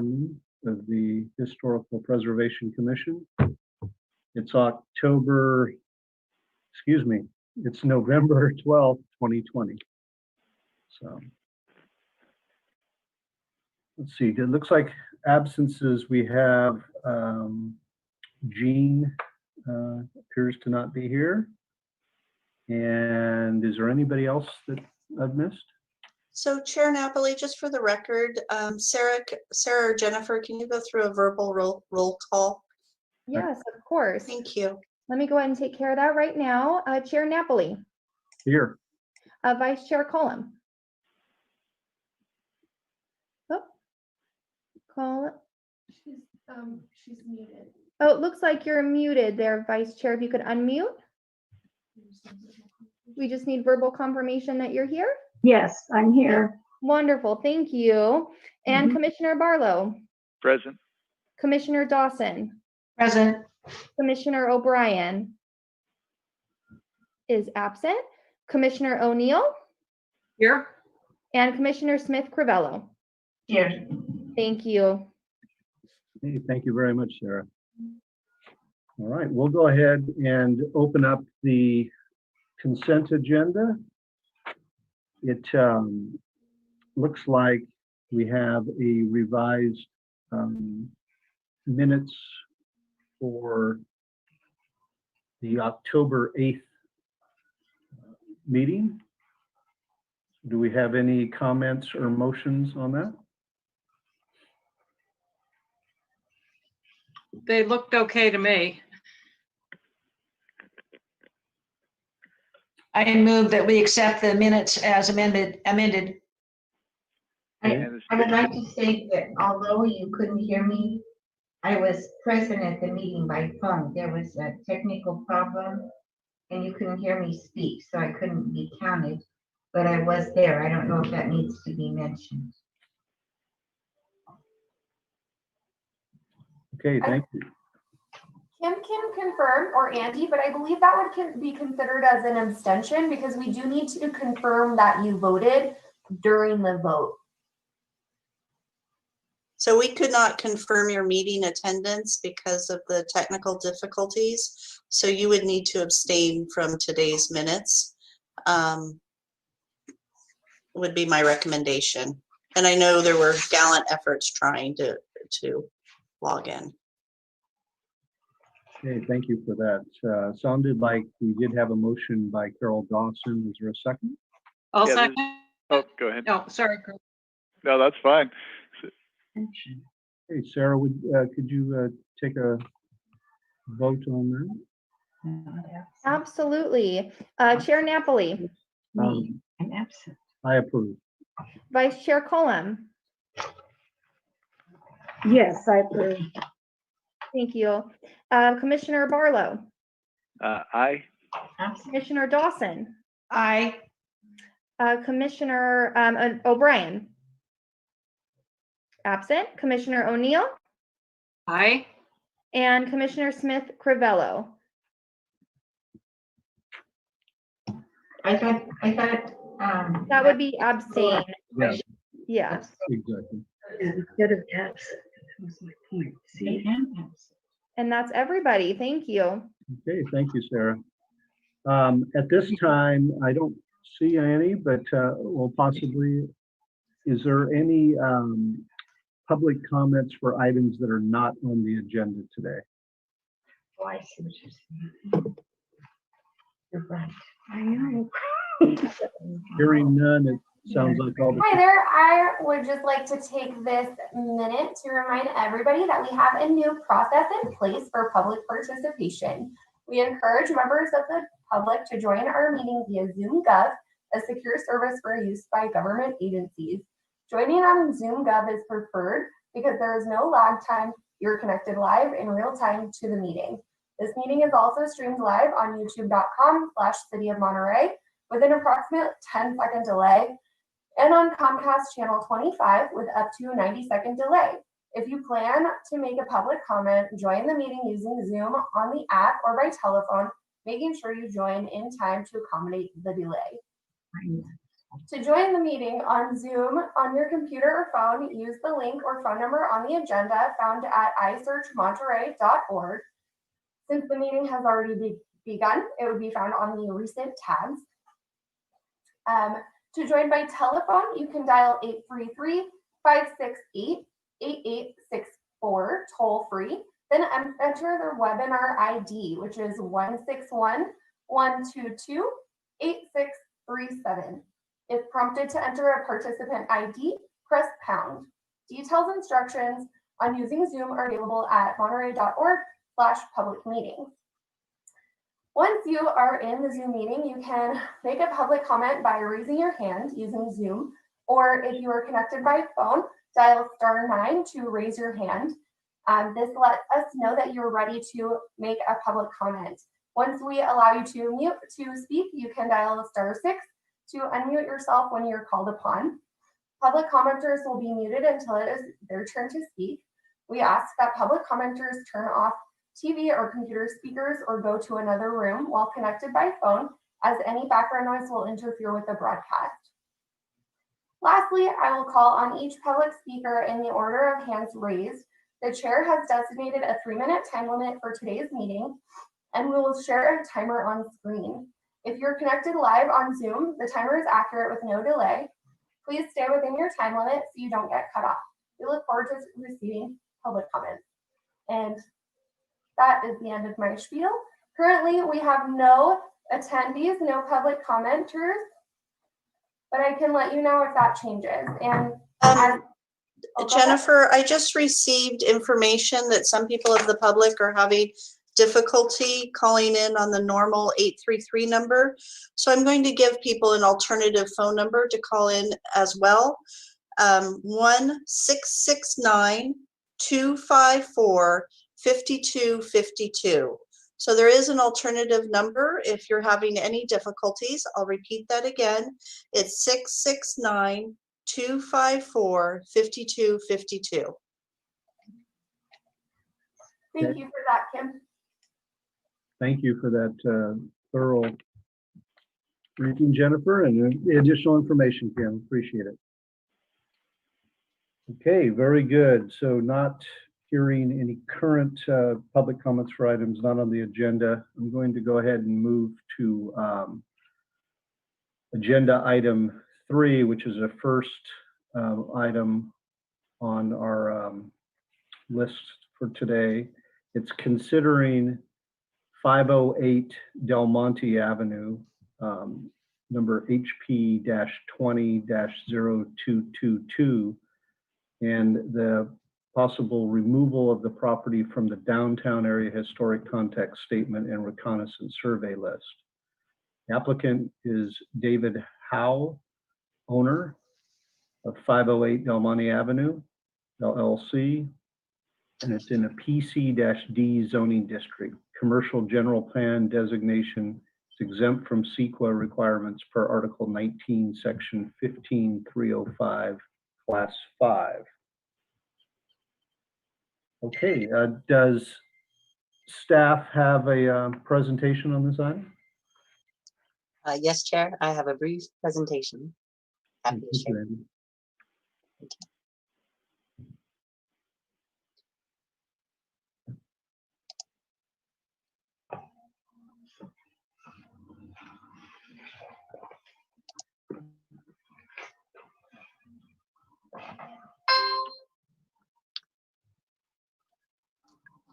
chairman of the Historical Preservation Commission. It's it's November 12th, 2020. So let's see, it looks like absences we have Jean appears to not be here. And is there anybody else that I've missed? So Chair Napoli, just for the record, Sarah or Jennifer, can you go through a verbal roll call? Yes, of course. Thank you. Let me go ahead and take care of that right now. Chair Napoli. Here. Vice Chair Colum. Oh, call it. She's muted. Oh, it looks like you're muted there, Vice Chair. If you could unmute. We just need verbal confirmation that you're here. Yes, I'm here. Wonderful, thank you. And Commissioner Barlow. Present. Commissioner Dawson. Present. Commissioner O'Brien is absent. Commissioner O'Neill. Here. And Commissioner Smith-Crivello. Here. Thank you. Hey, thank you very much, Sarah. All right, we'll go ahead and open up the consent agenda. It looks like we have a revised minutes for the October 8th meeting. Do we have any comments or motions on that? They looked okay to me. I move that we accept the minutes as amended. Okay. I would like to say that although you couldn't hear me, I was present at the meeting by phone. There was a technical problem and you couldn't hear me speak, so I couldn't be counted, but I was there. I don't know if that needs to be mentioned. Okay, thank you. Kim can confirm, or Andy, but I believe that would be considered as an abstention because we do need to confirm that you voted during the vote. So we could not confirm your meeting attendance because of the technical difficulties. So you would need to abstain from today's minutes, would be my recommendation. And I know there were gallant efforts trying to log in. Okay, thank you for that. Sounded like we did have a motion by Carol Dawson. Is there a second? I'll Yeah, second. Oh, go ahead. No, sorry, Chris. No, that's fine. Hey, Sarah, could you take a vote on that? Absolutely. Chair Napoli. I'm absent. I approve. Vice Chair Colum. Yes, I approve. Thank you. Commissioner Barlow. Aye. Commissioner Dawson. Aye. Commissioner O'Brien. Absent. Commissioner O'Neill. Aye. And Commissioner Smith-Crivello. I thought That would be abstain. Yeah, Yeah. exactly. Instead of absent, that was my point. See? And that's everybody. Thank you. Okay, thank you, Sarah. At this time, I don't see any, but well, possibly, is there any public comments for items that are not on the agenda today? Oh, I see what you're saying. You're right. I know. Hearing none, it sounds like all the. Hi there. I would just like to take this minute to remind everybody that we have a new process in place for public participation. We encourage members of the public to join our meeting via Zoom Gov, a secure service for use by government agencies. Joining on Zoom Gov is preferred because there is no lag time. You're connected live in real time to the meeting. This meeting is also streamed live on youtube.com/City of Monterey with an approximate 10-second delay, and on Comcast channel 25 with up to a 90-second delay. If you plan to make a public comment, join the meeting using Zoom on the app or by telephone, making sure you join in time to accommodate the delay. To join the meeting on Zoom on your computer or phone, use the link or phone number on the agenda found at isearchmonterey.org. Since the meeting has already begun, it would be found on the recent tabs. To join by telephone, you can dial 833-568-8864 toll free, then enter the webinar ID, which is 161-122-8637. If prompted to enter a participant ID, press pound. Detailed instructions on using Zoom are available at monterey.org/public meetings. Once you are in the Zoom meeting, you can make a public comment by raising your hand using Zoom, or if you are connected by phone, dial *9 to raise your hand. This lets us know that you're ready to make a public comment. Once we allow you to speak, you can dial *6 to unmute yourself when you're called upon. Public commenters will be muted until it is their turn to speak. We ask that public commenters turn off TV or computer speakers or go to another room while connected by phone, as any background noise will interfere with the broadcast. Lastly, I will call on each public speaker in the order of hands raised. The chair has designated a 3-minute time limit for today's meeting, and we will share a timer on screen. If you're connected live on Zoom, the timer is accurate with no delay. Please stay within your time limit so you don't get cut off. We look forward to receiving public comments. And that is the end of my spiel. Currently, we have no attendees, no public commenters, but I can let you know if that changes. And Jennifer, I just received information that some people of the public are having difficulty calling in on the normal 833 number. So I'm going to give people an alternative phone number to call in as well. 1-669-254-5252. So there is an alternative number if you're having any difficulties. I'll repeat that again. It's 669-254-5252. Thank you for that, Kim. Thank you for that thorough briefing, Jennifer, and the additional information, Kim. Appreciate it. Okay, very good. So not hearing any current public comments for items not on the agenda, I'm going to go ahead and move to agenda item 3, which is a first item on our list for today. It's considering 508 Del Monte Avenue, number HP-20-0222, and the possible removal of the property from the downtown area historic context statement and reconnaissance survey list. The applicant is David Howe, owner of 508 Del Monte Avenue, LLC, and it's in a PC-D zoning district. Commercial general plan designation is exempt from CEQA requirements per Article 19, Section 15305, Class 5. Okay, does staff have a presentation on this item? Yes, Chair, I have a brief presentation. Happy to share. Andy.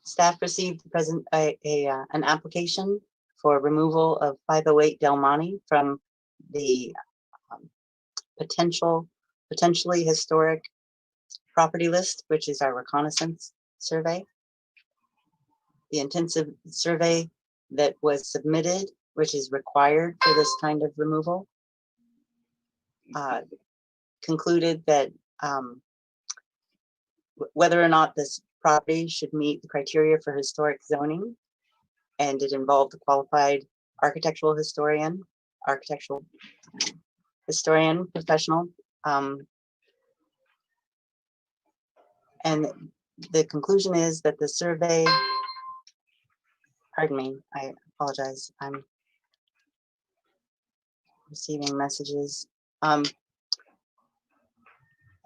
Staff received an application for removal of 508 Del Monte from the potentially historic property list, which is our reconnaissance survey. The intensive survey that was submitted, which is required for this kind of removal, concluded that whether or not this property should meet the criteria for historic zoning, and it involved a qualified architectural historian professional. And the conclusion is that the survey, pardon me, I apologize, I'm receiving messages. I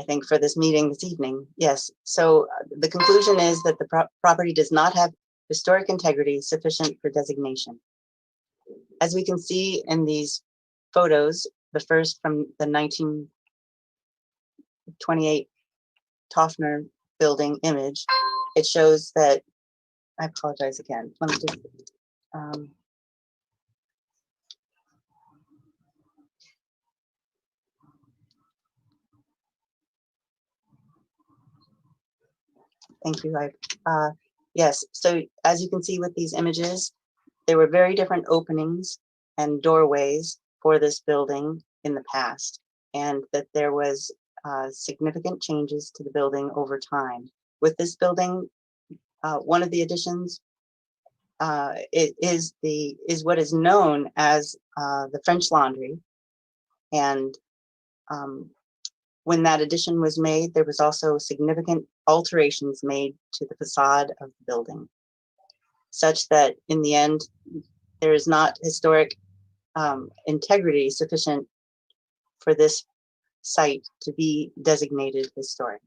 think for this meeting this evening, yes. So the conclusion is that the property does not have historic integrity sufficient for designation. As we can see in these photos, the first from the 1928 Toffner building image, it shows that, I apologize again. Let me just, thank you. Yes, so as you can see with these images, there were very different openings and doorways for this building in the past, and that there was significant changes to the building over time. With this building, one of the additions is what is known as the French Laundry, and when that addition was made, there was also significant alterations made to the facade of the building, such that in the end, there is not historic integrity sufficient for this site to be designated historic.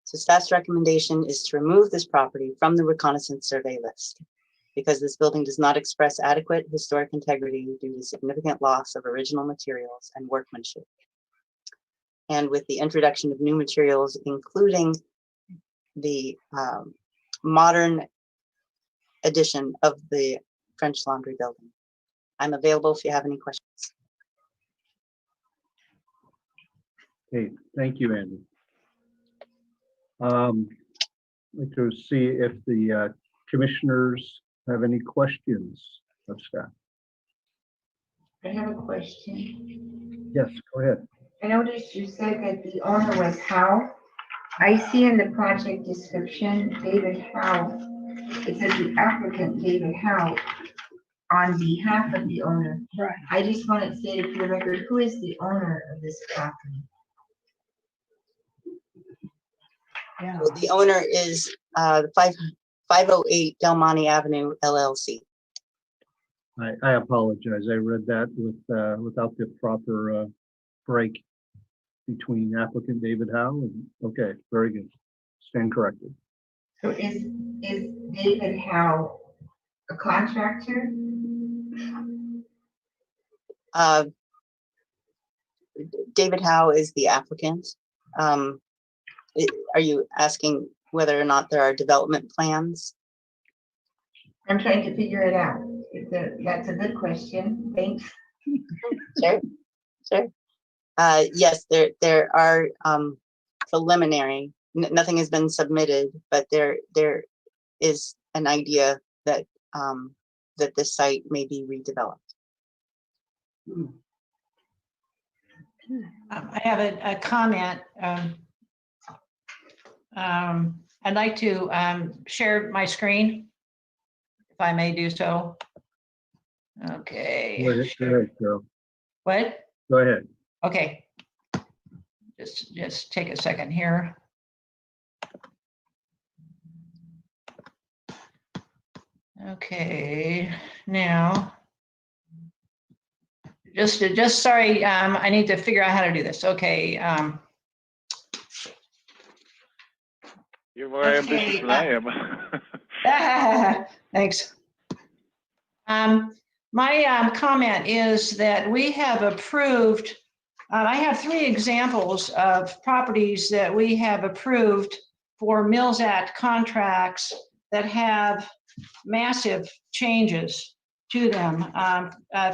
So staff's recommendation is to remove this property from the reconnaissance survey list because this building does not express adequate historic integrity due to significant loss of original materials and workmanship. And with the introduction of new materials, including the modern edition of the French Laundry building. I'm available if you have any questions. Okay, thank you, Andy. I'd like to see if the commissioners have any questions of staff. I have a question. Yes, go ahead. I noticed you said that the owner was Howe. I see in the project description, David Howe. It says the applicant, David Howe, on behalf of the owner. Right. I just want it stated for the record, who is the owner of this property? Yeah. So the owner is 508 Del Monte Avenue, LLC. I apologize. I read that without the proper break between applicant David Howe and, okay, very good. Stand corrected. So is David Howe a contractor? David Howe is the applicant. Are you asking whether or not there are development plans? I'm trying to figure it out. That's a good question. Thanks. Sure, sure. Yes, there are preliminary. Nothing has been submitted, but there is an idea that that this site may be redeveloped. I have a comment. I'd like to share my screen, if I may do so. Okay. Go ahead, Carol. What? Go ahead. Okay. Just take a second here. Okay, now. Just sorry, I need to figure out how to do this. Okay. You're more Okay, ambitious than I am. Thanks. My comment is that we have approved, I have 3 examples of properties that we have approved for Mills Act contracts that have massive changes to them.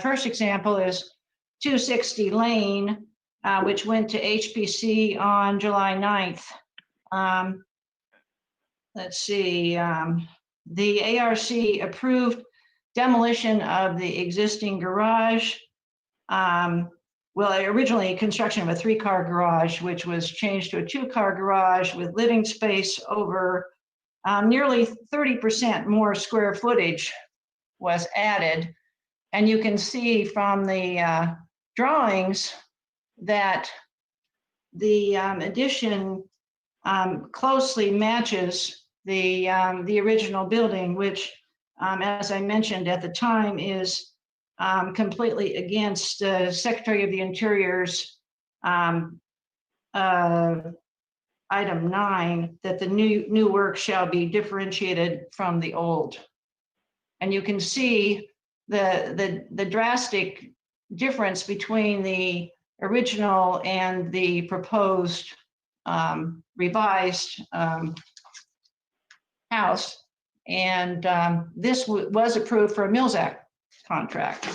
First example is 260 Lane, which went to HPC on July 9th. Let's see, the ARC approved demolition of the existing garage. Well, originally construction of a 3-car garage, which was changed to a 2-car garage with living space over nearly 30% more square footage was added. And you can see from the drawings that the addition closely matches the original building, which, as I mentioned at the time, is completely against the Secretary of the Interior's item 9, that the new work shall be differentiated from the old. And you can see the drastic difference between the original and the proposed revised house. And this was approved for a Mills Act contract.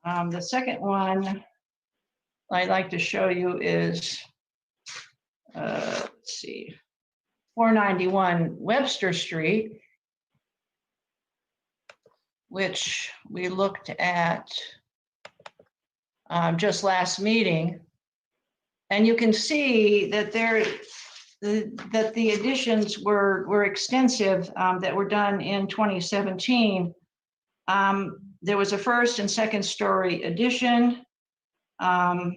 The second one I'd like to show you is, let's see, 491 Webster Street, which we looked at just last meeting. And you can see that that the additions were extensive that were done in 2017. There was a first and second story addition. Well,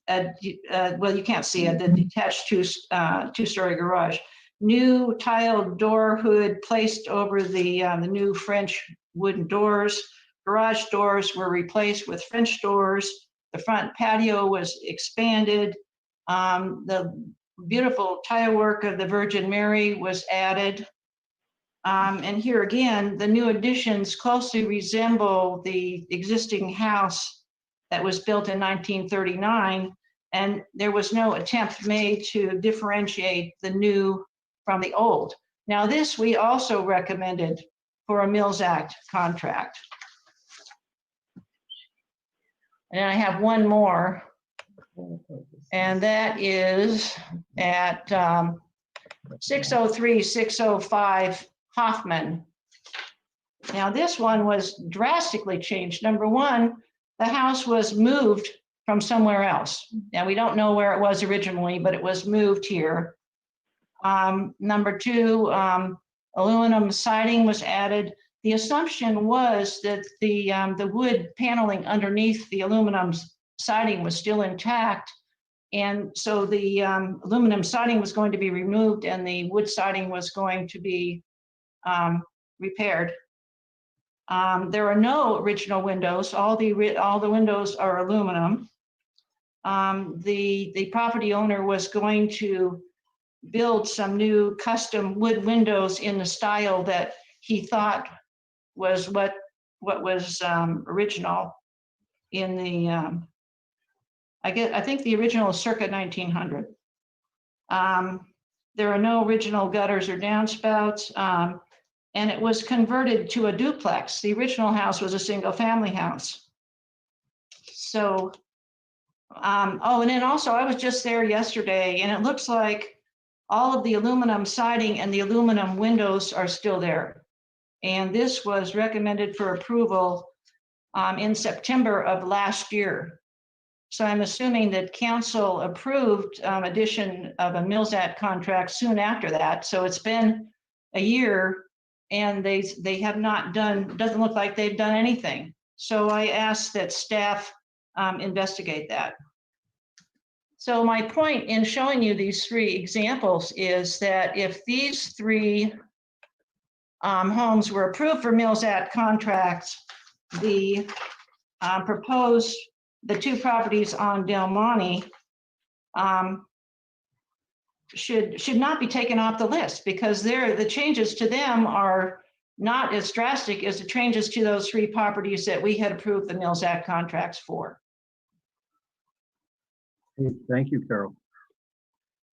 you can't see it, the detached two-story garage. New tiled door hood placed over the new French wooden doors. Garage doors were replaced with French doors. The front patio was expanded. The beautiful tile work of the Virgin Mary was added. And here again, the new additions closely resemble the existing house that was built in 1939, and there was no attempt made to differentiate the new from the old. Now this we also recommended for a Mills Act contract. And I have one more, and that is at 603, 605 Hoffman. Now this one was drastically changed. Number one, the house was moved from somewhere else. Now we don't know where it was originally, but it was moved here. Number two, aluminum siding was added. The assumption was that the wood paneling underneath the aluminum siding was still intact. And so the aluminum siding was going to be removed and the wood siding was going to be repaired. There are no original windows. All the windows are aluminum. The property owner was going to build some new custom wood windows in the style that he thought was what was original in the I think the original is circa 1900. There are no original gutters or downspouts, and it was converted to a duplex. The original house was a single family house. So, oh, and then also I was just there yesterday, and it looks like all of the aluminum siding and the aluminum windows are still there. And this was recommended for approval in September of last year. So I'm assuming that council approved addition of a Mills Act contract soon after that. So it's been a year and they have not done, doesn't look like they've done anything. So I asked that staff investigate that. So my point in showing you these three examples is that if these three homes were approved for Mills Act contracts, the two properties on Del Monte should not be taken off the list, because the changes to them are not as drastic as the changes to those three properties that we had approved the Mills Act contracts for. Okay, thank you, Carol.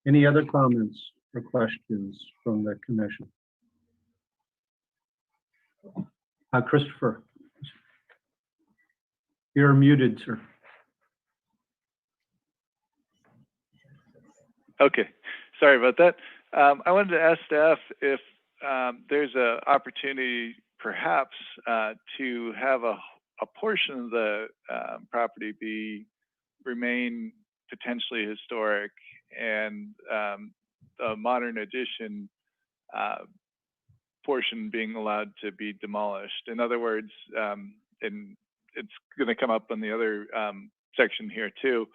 Any other comments or questions from the commission? Christopher, you're muted, sir. Okay, sorry about that. I wanted to ask staff if there's an opportunity perhaps to have a portion of the property remain potentially historic and a modern addition portion being allowed to be demolished. In other words, and it's going to come up on the other section here too.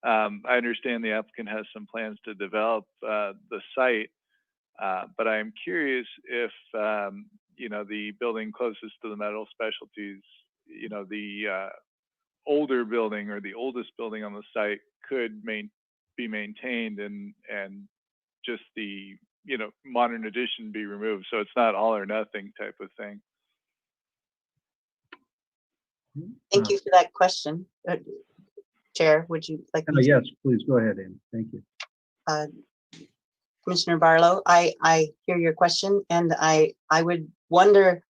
I understand the applicant has some plans to develop the site, but I'm curious if the building closest to the metal specialties you know, the older building or the oldest building on the site could be maintained and just the, you know, modern addition be removed. So it's not all or nothing type of thing. Thank you for that question. Chair, would you like me to? Yes, please go ahead, Amy. Thank you. Commissioner Barlow, I hear your question, and I would wonder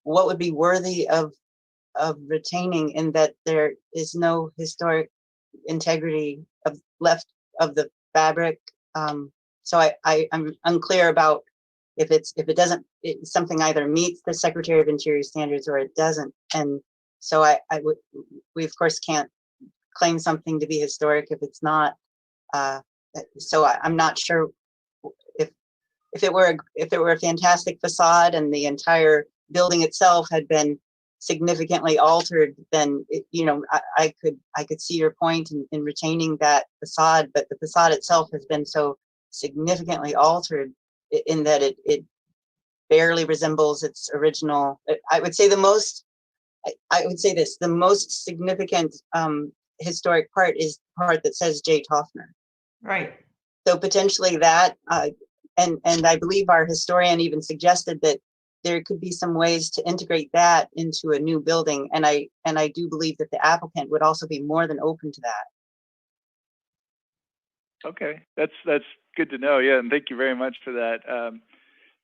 what would be worthy of retaining in that there is no historic integrity left of the fabric. So I'm unclear about if something either meets the Secretary of Interior standards or it doesn't. And so we of course can't claim something to be historic if it's not. So I'm not sure if it were a fantastic facade and the entire building itself had been significantly altered, then I could see your point in retaining that facade, but the facade itself has been so significantly altered in that it barely resembles its original. I would say the most significant historic part is the part that says J. Toffner. Right. So potentially that, and I believe our historian even suggested that there could be some ways to integrate that into a new building. And I do believe that the applicant would also be more than open to that. Okay, that's good to know. Yeah, and thank you very much for that.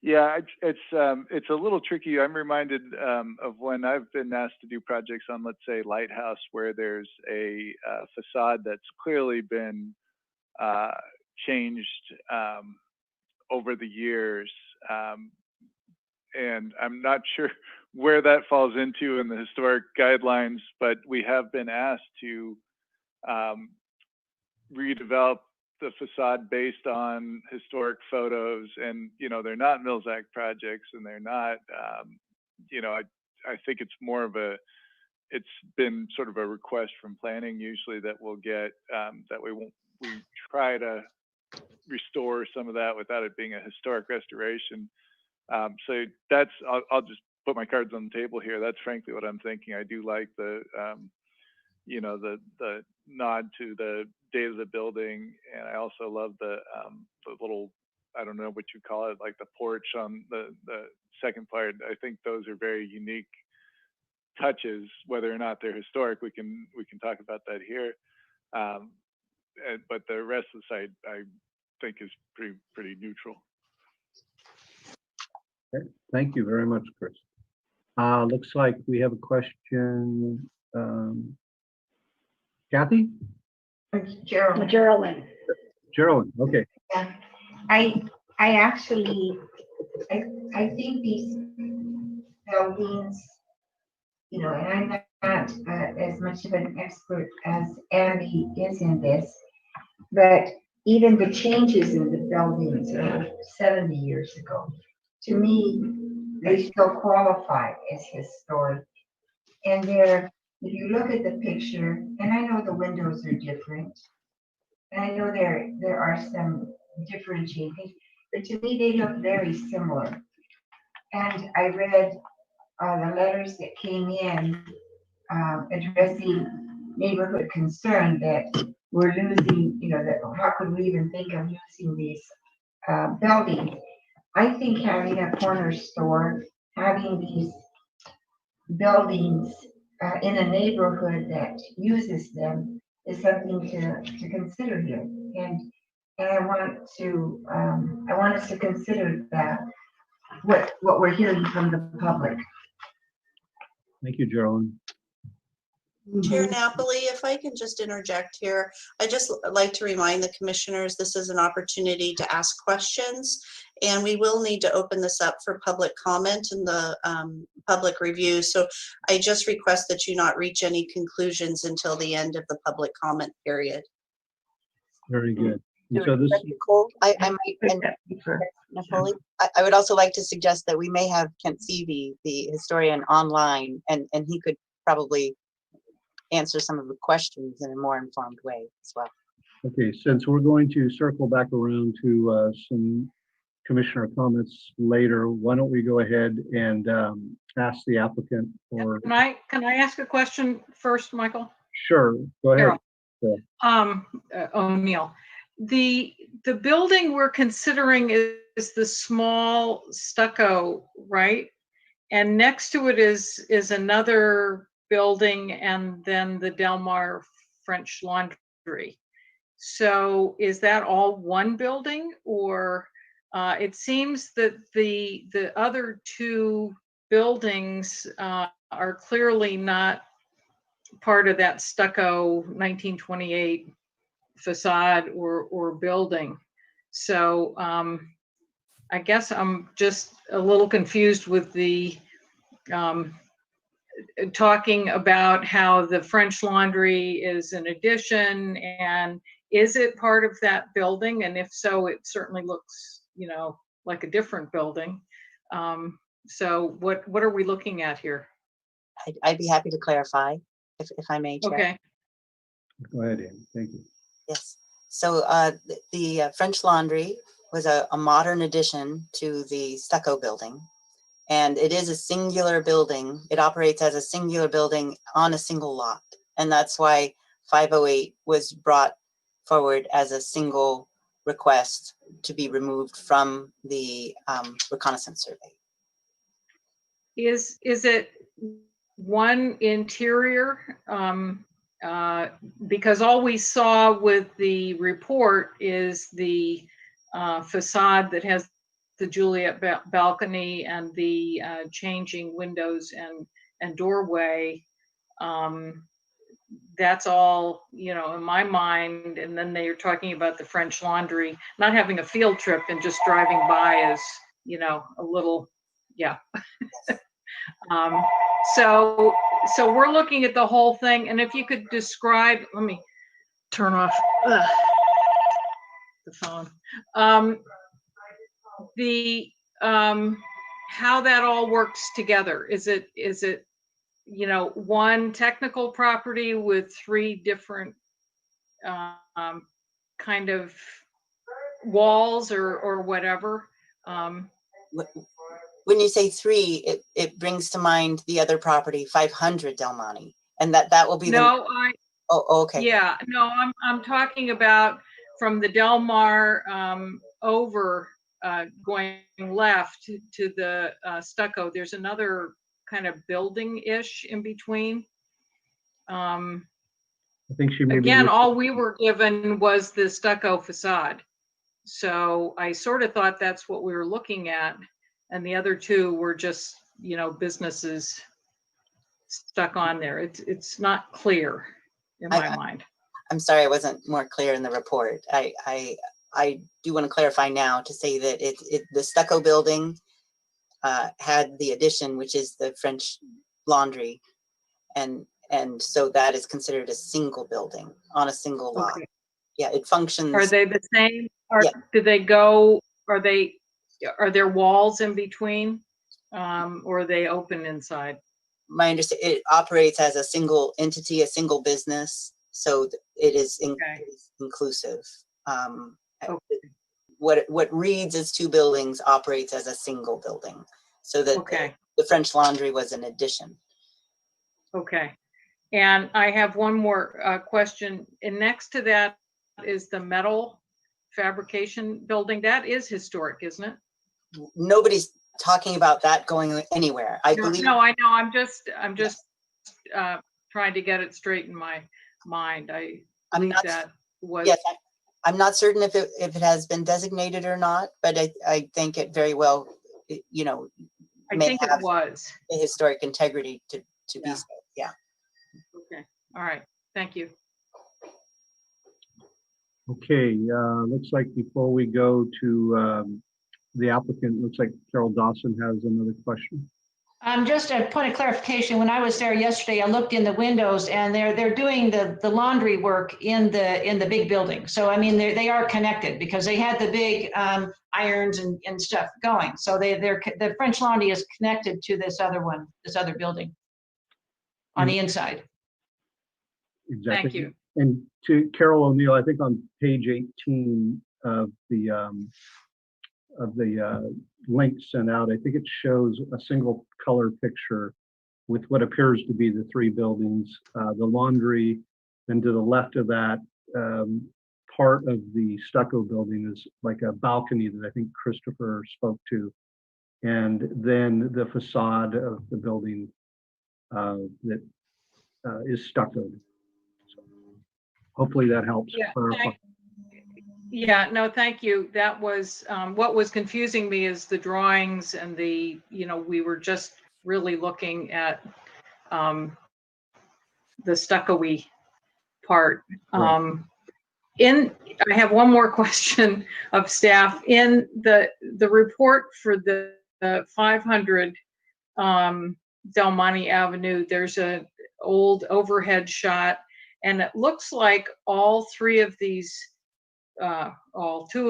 Yeah, it's a little tricky. I'm reminded of when I've been asked to do projects on, let's say, Lighthouse, where there's a facade that's clearly been changed over the years. And I'm not sure where that falls into in the historic guidelines, but we have been asked to redevelop the facade based on historic photos, and they're not Mills Act projects, and they're not I think it's more of it's been sort of a request from planning usually that we'll get that we try to restore some of that without it being a historic restoration. So I'll just put my cards on the table here. That's frankly what I'm thinking. I do like the the nod to the date of the building, and I also love the little, I don't know what you call it, like the porch on the second part. I think those are very unique touches. Whether or not they're historic, we can talk about that here. But the rest of the site, I think, is pretty neutral. Okay. Thank you very much, Chris. Looks like we have a question. Kathy? Gerald. Geraldine, okay. Yeah. I actually think these buildings, and I'm not as much of an expert as Andy is in this, but even the changes in the buildings are 70 years ago. To me, they still qualify as historic. And if you look at the picture, and I know the windows are different, and I know there are some differentiating things, but to me, they look very similar. And I read the letters that came in addressing neighborhood concern that we're losing, that how could we even think of using these buildings? I think having a corner store, having these buildings in a neighborhood that uses them is something to consider here. And I want us to consider that what we're hearing from the public. Thank you, Geraldine. Chair Napoli, if I can just interject here, I just like to remind the commissioners this is an opportunity to ask questions, and we will need to open this up for public comment in the public review. So I just request that you not reach any conclusions until the end of the public comment period. Very good. And so this, Nicole, I might, Napoli, I would also like to suggest that we may have Kent Seavey, the historian, online, and he could probably answer some of the questions in a more informed way as well. okay, since we're going to circle back around to some commissioner comments later, why don't we go ahead and ask the applicant for, Can I ask a question first, Michael? sure, go ahead. O'Neill, the building we're considering is the small stucco, right? And next to it is another building, and then the Del Mar French Laundry. So is that all one building, or it seems that the other two buildings are clearly not part of that stucco 1928 facade or building. So I guess I'm just a little confused with the talking about how the French Laundry is an addition, and is it part of that building? And if so, it certainly looks, like a different building. So what are we looking at here? I'd be happy to clarify if I may, Chair. Okay. Go ahead, Andy. Thank you. Yes. So the French Laundry was a modern addition to the stucco building. And it is a singular building. It operates as a singular building on a single lot. And that's why 508 was brought forward as a single request to be removed from the reconnaissance survey. Is it one interior? Because all we saw with the report is the facade that has the Juliet balcony and the changing windows and doorway. That's all, in my mind. And then they are talking about the French Laundry, not having a field trip and just driving by is, a little, yeah. So we're looking at the whole thing. And if you could describe, let me turn off the phone. How that all works together. Is it one technical property with three different kind of walls or whatever? When you say three, it brings to mind the other property, 500 Del Monte, and that will be Oh, okay. Yeah, no, I'm talking about from the Del Mar over going left to the stucco. There's another kind of building-ish in between. I think she may Again, all we were given was the stucco facade. So I sort of thought that's what we were looking at. And the other two were just, businesses stuck on there. It's not clear in my mind. I'm sorry, I wasn't more clear in the report. I do want to clarify now to say that the stucco building had the addition, which is the French Laundry, and so that is considered a single building on a single lot. Okay. Yeah, it functions. Are they the same? Yeah. Do they go? Are there walls in between, or are they open inside? My understanding, it operates as a single entity, a single business, so it is inclusive. What reads as two buildings operates as a single building, so that the French Laundry was an addition. Okay, and I have one more question. And next to that is the metal fabrication building. That is historic, isn't it? Nobody's talking about that going anywhere. I believe. No, I know. I'm just trying to get it straight in my mind. I'm not certain if it has been designated or not, but I think it very well, I think it was the historic integrity to be so. Yeah. Okay. All right. Thank you. Okay. Looks like before we go to the applicant, looks like Carol Dawson has another question. Just a point of clarification. When I was there yesterday, I looked in the windows, and they're doing the laundry work in the big building. So I mean, they are connected because they had the big irons and stuff going. So the French Laundry is connected to this other building on the inside. Exactly. Thank you. And to Carol O'Neill, I think on page 18 of the link sent out, I think it shows a single color picture with what appears to be the three buildings, the laundry, and to the left of that, part of the stucco building is like a balcony that I think Christopher spoke to. And then the facade of the building that is stuccoed. So hopefully that helps clarify. Yeah, no, thank you. That was, what was confusing me is the drawings and the, we were just really looking at the stucco-y part. Right. I have one more question of staff. In the report for the 500 Del Monte Avenue, there's an old overhead shot, and it looks like all two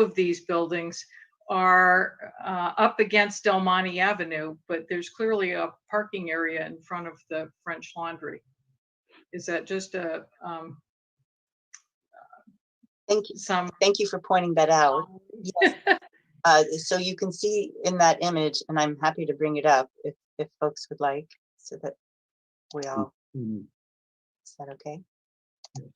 of these buildings are up against Del Monte Avenue, but there's clearly a parking area in front of the French Laundry. Is that just a Thank you for pointing that out. Yes. So you can see in that image, and I'm happy to bring it up if folks would like, so that we all. Is that okay? Yes.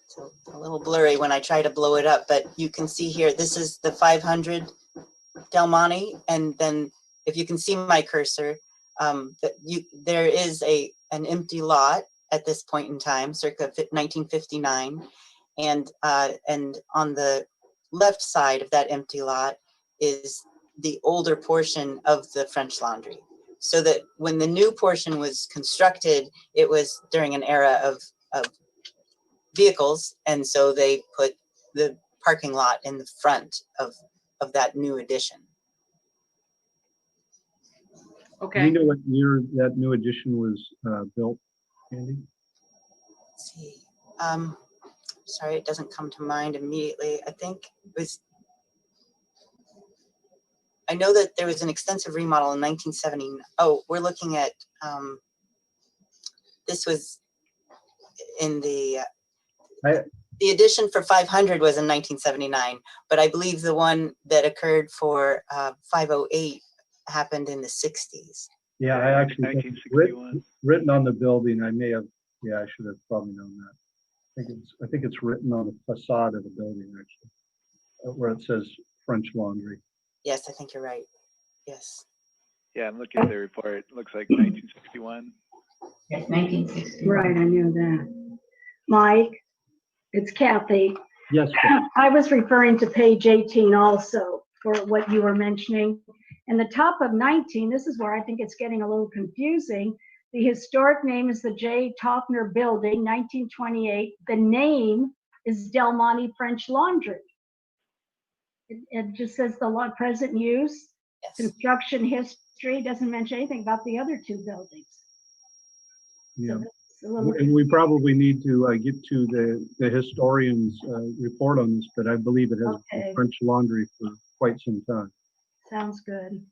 So a little blurry when I try to blow it up, but you can see here, this is the 500 Del Monte, and then if you can see my cursor, there is an empty lot at this point in time, circa 1959, and on the left side of that empty lot is the older portion of the French Laundry. So that when the new portion was constructed, it was during an era of vehicles, and so they put the parking lot in the front of that new addition. Okay. Do you know what year that new addition was built, Andy? Let's see. Sorry, it doesn't come to mind immediately. I think it was. I know that there was an extensive remodel in 1970. Oh, we're looking at. This was in the addition for 500 was in 1979, but I believe the one that occurred for 508 happened in the 60s. Yeah, I actually 1961. written on the building. I may have. Yeah, I should have probably known that. I think it's written on the facade of the building actually, where it says French Laundry. Yes, I think you're right. Yes. Yeah, I'm looking at the report. It looks like 1961. Yes, 1960. Right, I knew that. Mike, it's Kathy. Yes. I was referring to page 18 also for what you were mentioning. And the top of 19, this is where I think it's getting a little confusing. The historic name is the J. Toffner Building, 1928. The name is Del Monte French Laundry. It just says the present use, Yes. construction history, doesn't mention anything about the other two buildings. Yeah. So And we probably need to get to the historian's report on this, but I believe it has been French Laundry for quite some time. Sounds good.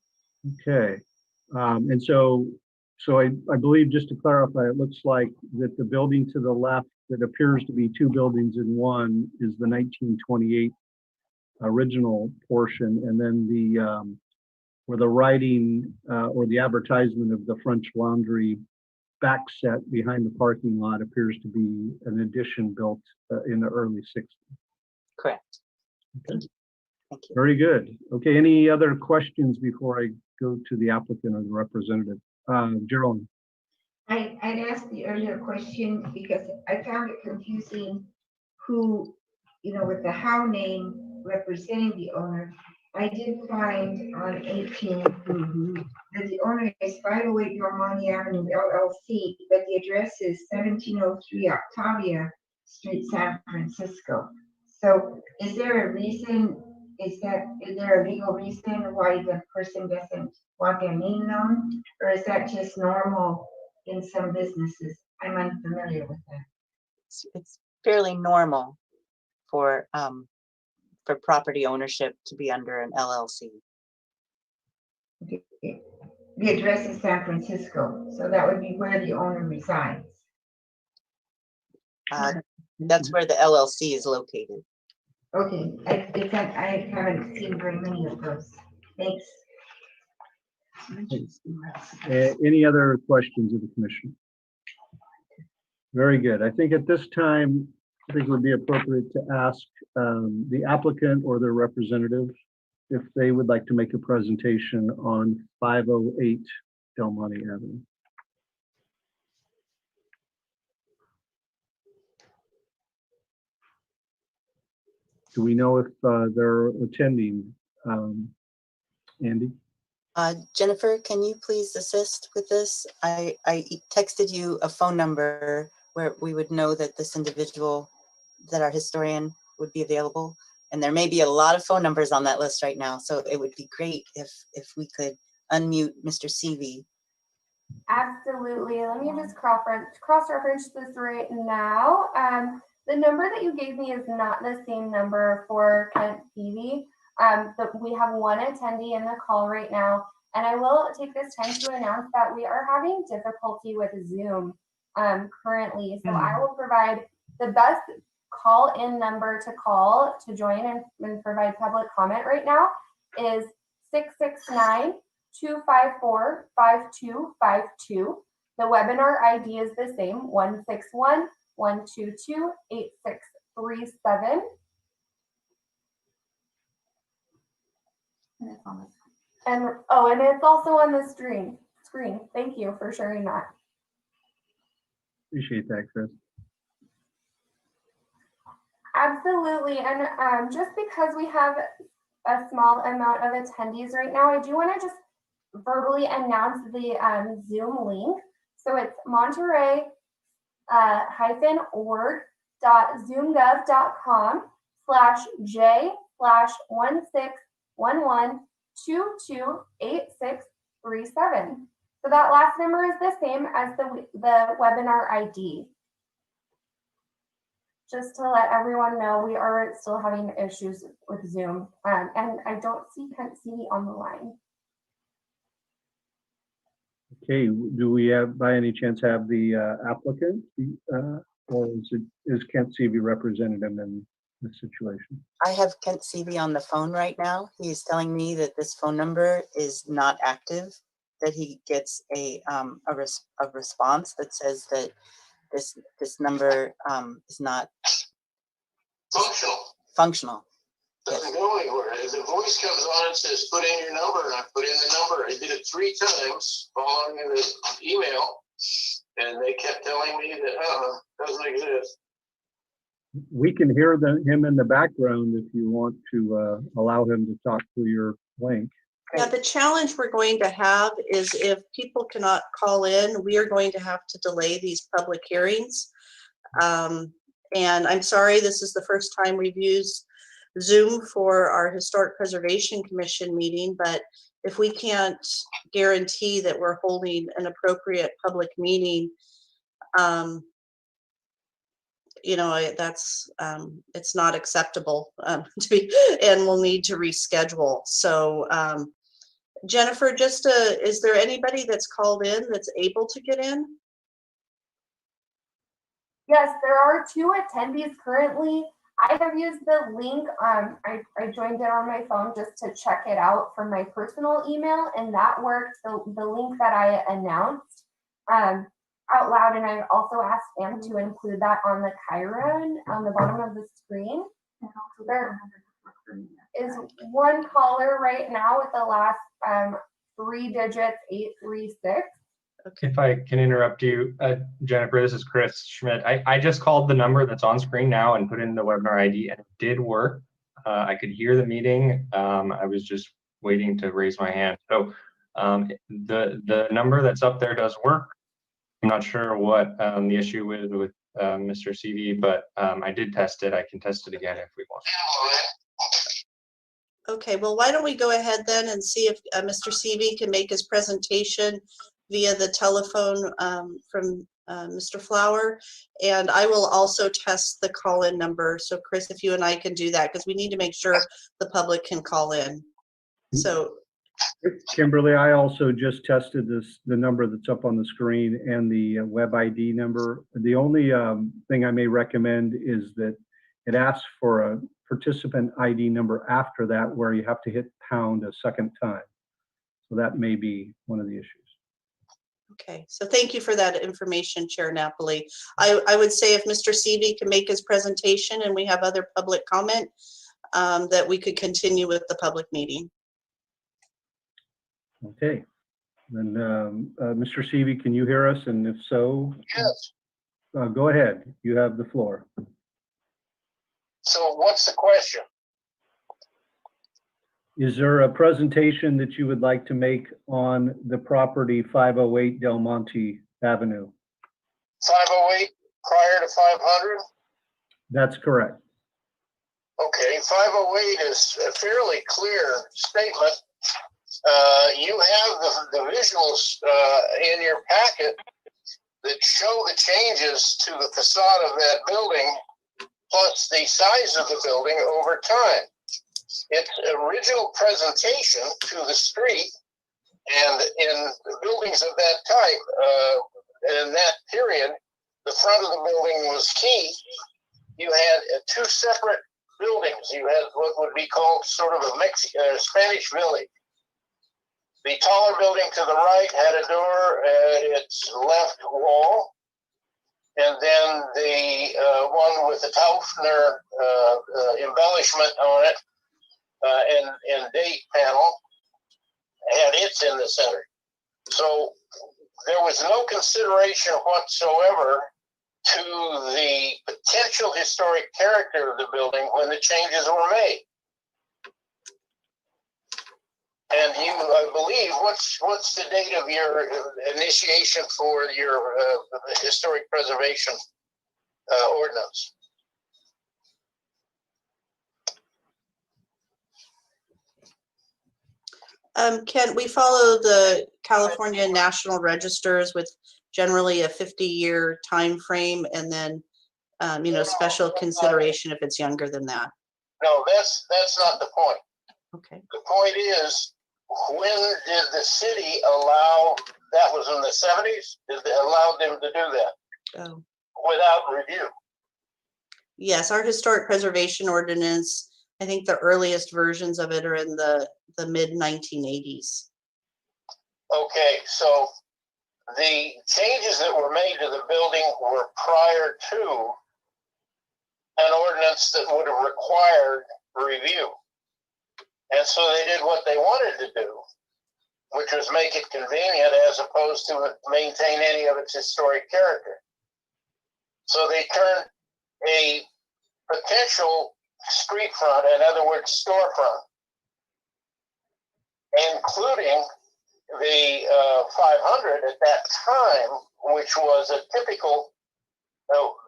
Okay. And so I believe, just to clarify, it looks like that the building to the left that appears to be two buildings in one is the 1928 original portion, and then where the writing or the advertisement of the French Laundry back set behind the parking lot appears to be an addition built in the early 60s. Correct. Okay. Thank you. Very good. Okay, any other questions before I go to the applicant or the representative? Geraldine. I'd asked the earlier question because I found it confusing who, with the how name representing the owner. I did find on 18 that the owner is 508 Del Monte Avenue LLC, but the address is 1703 Octavia Street, San Francisco. So is there a reason, is there a legal reason why the person doesn't want their name known? Or is that just normal in some businesses? I'm unfamiliar with that. It's fairly normal for property ownership to be under an LLC. The address is San Francisco, so that would be where the owner resides. That's where the LLC is located. Okay, I haven't seen very many of those. Thanks. Any other questions of the commission? Very good. I think at this time, I think it would be appropriate to ask the applicant or their representative if they would like to make a presentation on 508 Del Monte Avenue. Do we know if they're attending, Andy? Jennifer, can you please assist with this? I texted you a phone number where we would know that this individual, that our historian would be available. And there may be a lot of phone numbers on that list right now. So it would be great if we could unmute Mr. Seavey. Absolutely. Let me just cross-reference this right now. The number that you gave me is not the same number for Kent Phoebe. But we have one attendee in the call right now, and I will take this time to announce that we are having difficulty with Zoom currently. So I will provide the best call-in number to call to join and provide public comment right now is 669-254-5252. The webinar ID is the same, 161-122-8637. And it's also on the screen. Thank you for sharing that. Appreciate that, Chris. Absolutely. And just because we have a small amount of attendees right now, I do want to just verbally announce the Zoom link. So it's Monterey-org.zoomgov.com/J/1611228637. So that last number is the same as the webinar ID. Just to let everyone know, we are still having issues with Zoom, and I don't can't see on the line. Okay, do we have, by any chance, have the applicant, or is Kent Seavey representative in this situation? I have Kent Seavey on the phone right now. He's telling me that this phone number is not active, that he gets a response that says that this number is not functional. Doesn't go anywhere. If the voice comes on and says, put in your number, and I put in the number. I did it 3 times following the email, and they kept telling me that, doesn't exist. We can hear him in the background if you want to allow him to talk through your link. Yeah, the challenge we're going to have is if people cannot call in, we are going to have to delay these public hearings. And I'm sorry, this is the first time we've used Zoom for our Historic Preservation Commission meeting, but if we can't guarantee that we're holding an appropriate public meeting, that's it's not acceptable and we'll need to reschedule. So Jennifer, is there anybody that's called in that's able to get in? Yes, there are 2 attendees currently. I have used the link. I joined it on my phone just to check it out from my personal email, and that worked. The link that I announced out loud, and I also asked Anne to include that on the Chiron on the bottom of the screen. There is one caller right now with the last 3 digits, 836. Okay. If I can interrupt you, Jennifer, this is Chris Schmidt. I just called the number that's on screen now and put in the webinar ID, and it did work. I could hear the meeting. I was just waiting to raise my hand. So the number that's up there does work. I'm not sure what the issue is with Mr. CV, but I did test it. I can test it again if we want. Okay, well, why don't we go ahead then and see if Mr. CV can make his presentation via the telephone from Mr. Flower, and I will also test the call-in number. So Chris, if you and I can do that, because we need to make sure the public can call in. So Kimberly, I also just tested the number that's up on the screen and the web ID number. The only thing I may recommend is that it asks for a participant ID number after that, where you have to hit pound a second time. So that may be one of the issues. Okay, so thank you for that information, Chair Napoli. I would say if Mr. Seavey can make his presentation and we have other public comment, that we could continue with the public meeting. Okay, then Mr. Seavey, can you hear us? And if so, Yes. Go ahead. You have the floor. So what's the question? Is there a presentation that you would like to make on the property 508 Del Monte Avenue? 508 prior to 500? That's correct. Okay, 508 is a fairly clear statement. You have the visuals in your packet that show the changes to the facade of that building, plus the size of the building over time. Its original presentation to the street, and in the buildings of that type, in that period, the front of the building was key. You had two separate buildings. You had what would be called sort of a Spanish village. The taller building to the right had a door at its left wall, and then the one with the Taufner embellishment on it and date panel had its in the center. So there was no consideration whatsoever to the potential historic character of the building when the changes were made. And you, I believe, what's the date of your initiation for your historic preservation ordinance? Ken, we follow the California National Registers with generally a 50-year time frame, and then special consideration if it's younger than that. No, that's not the point. Okay. The point is, when did the city allow, that was in the 70s, did they allow them to do that? Oh. Without review? Yes, our historic preservation ordinance, I think the earliest versions of it are in the mid-1980s. Okay, so the changes that were made to the building were prior to an ordinance that would have required review. And so they did what they wanted to do, which was make it convenient as opposed to maintain any of its historic character. So they turned a potential street front, in other words, storefront, including the 500 at that time, which was a typical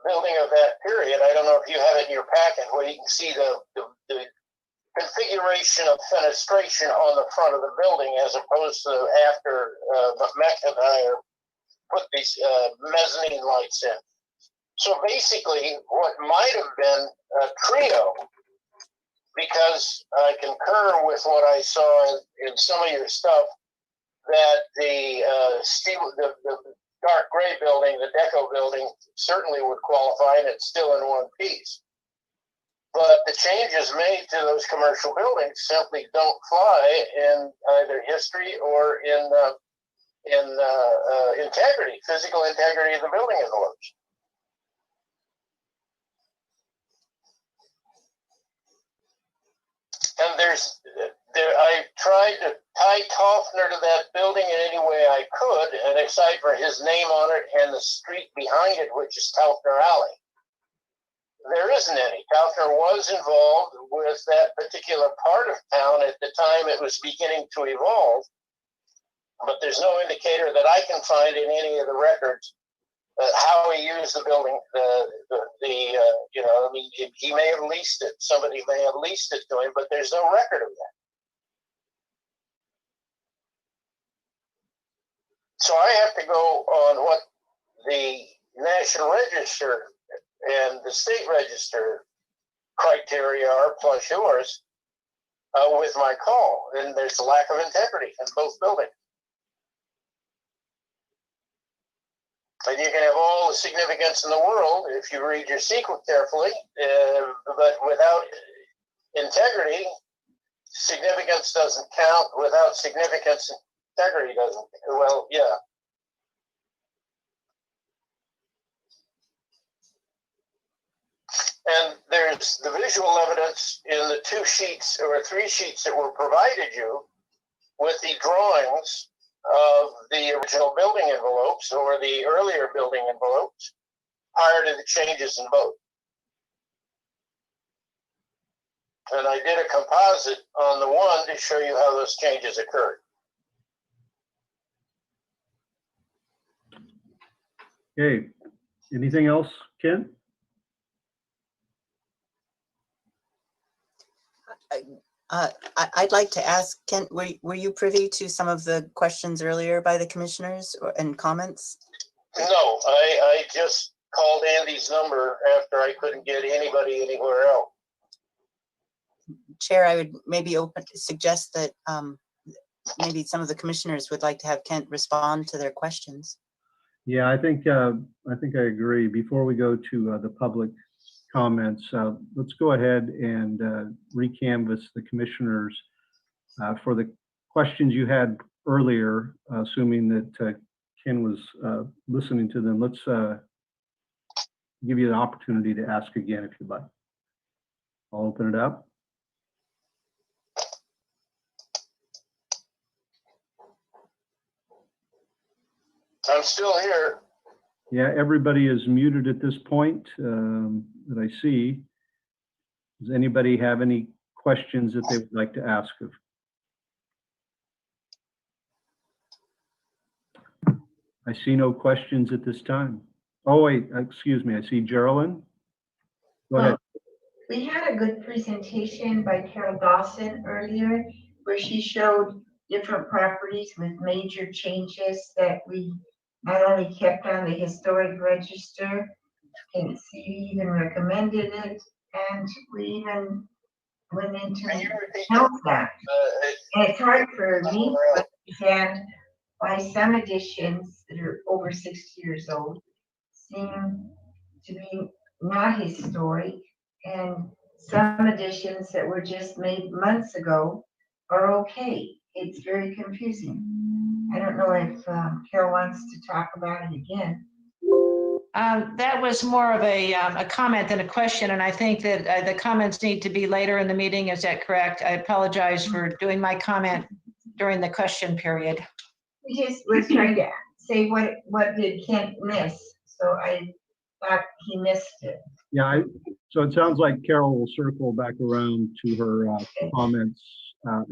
building of that period. I don't know if you have it in your packet where you can see the configuration of fenestration on the front of the building as opposed to after McIntyre put these mezzanine lights in. So basically, what might have been a trio, because I concur with what I saw in some of your stuff, that the dark gray building, the Deco building, certainly would qualify, and it's still in one piece. But the changes made to those commercial buildings simply don't fly in either history or in integrity, physical integrity of the building, in other words. And I tried to tie Taufner to that building in any way I could, and aside for his name on it and the street behind it, which is Taufner Alley. There isn't any. Taufner was involved with that particular part of town at the time it was beginning to evolve, but there's no indicator that I can find in any of the records how he used the building. He may have leased it. Somebody may have leased it to him, but there's no record of that. So I have to go on what the National Register and the State Register criteria are, plus yours. with my call, and there's a lack of integrity in both buildings. And you can have all the significance in the world if you read your sequel carefully, but without integrity, significance doesn't count. Without significance, integrity doesn't. Well, yeah. And there's the visual evidence in the 2 sheets or 3 sheets that were provided you with the drawings of the original building envelopes or the earlier building envelopes prior to the changes in both. And I did a composite on the one to show you how those changes occurred. Okay, anything else, Ken? I'd like to ask, Kent, were you privy to some of the questions earlier by the commissioners and comments? No, I just called Andy's number after I couldn't get anybody anywhere else. Chair, I would maybe suggest that maybe some of the commissioners would like to have Kent respond to their questions. Yeah, I think I agree. Before we go to the public comments, let's go ahead and recanvass the commissioners for the questions you had earlier, assuming that Ken was listening to them. Let's give you the opportunity to ask again if you'd like. I'll open it up. I'm still here. Yeah, everybody is muted at this point that I see. Does anybody have any questions that they would like to ask of? I see no questions at this time. Oh, wait, excuse me. I see Geraldine. Go ahead. We had a good presentation by Carol Dawson earlier where she showed different properties with major changes that we not only kept on the historic register, and she even recommended it, and we even went into health that. And it's hard for me to understand why some editions that are over 60 years old seem to be not historic, and some editions that were just made months ago are okay. It's very confusing. I don't know if Carol wants to talk about it again. That was more of a comment than a question, and I think that the comments need to be later in the meeting. Is that correct? I apologize for doing my comment during the question period. We just was trying to say what did Kent miss, so I thought he missed it. Yeah, so it sounds like Carol will circle back around to her comments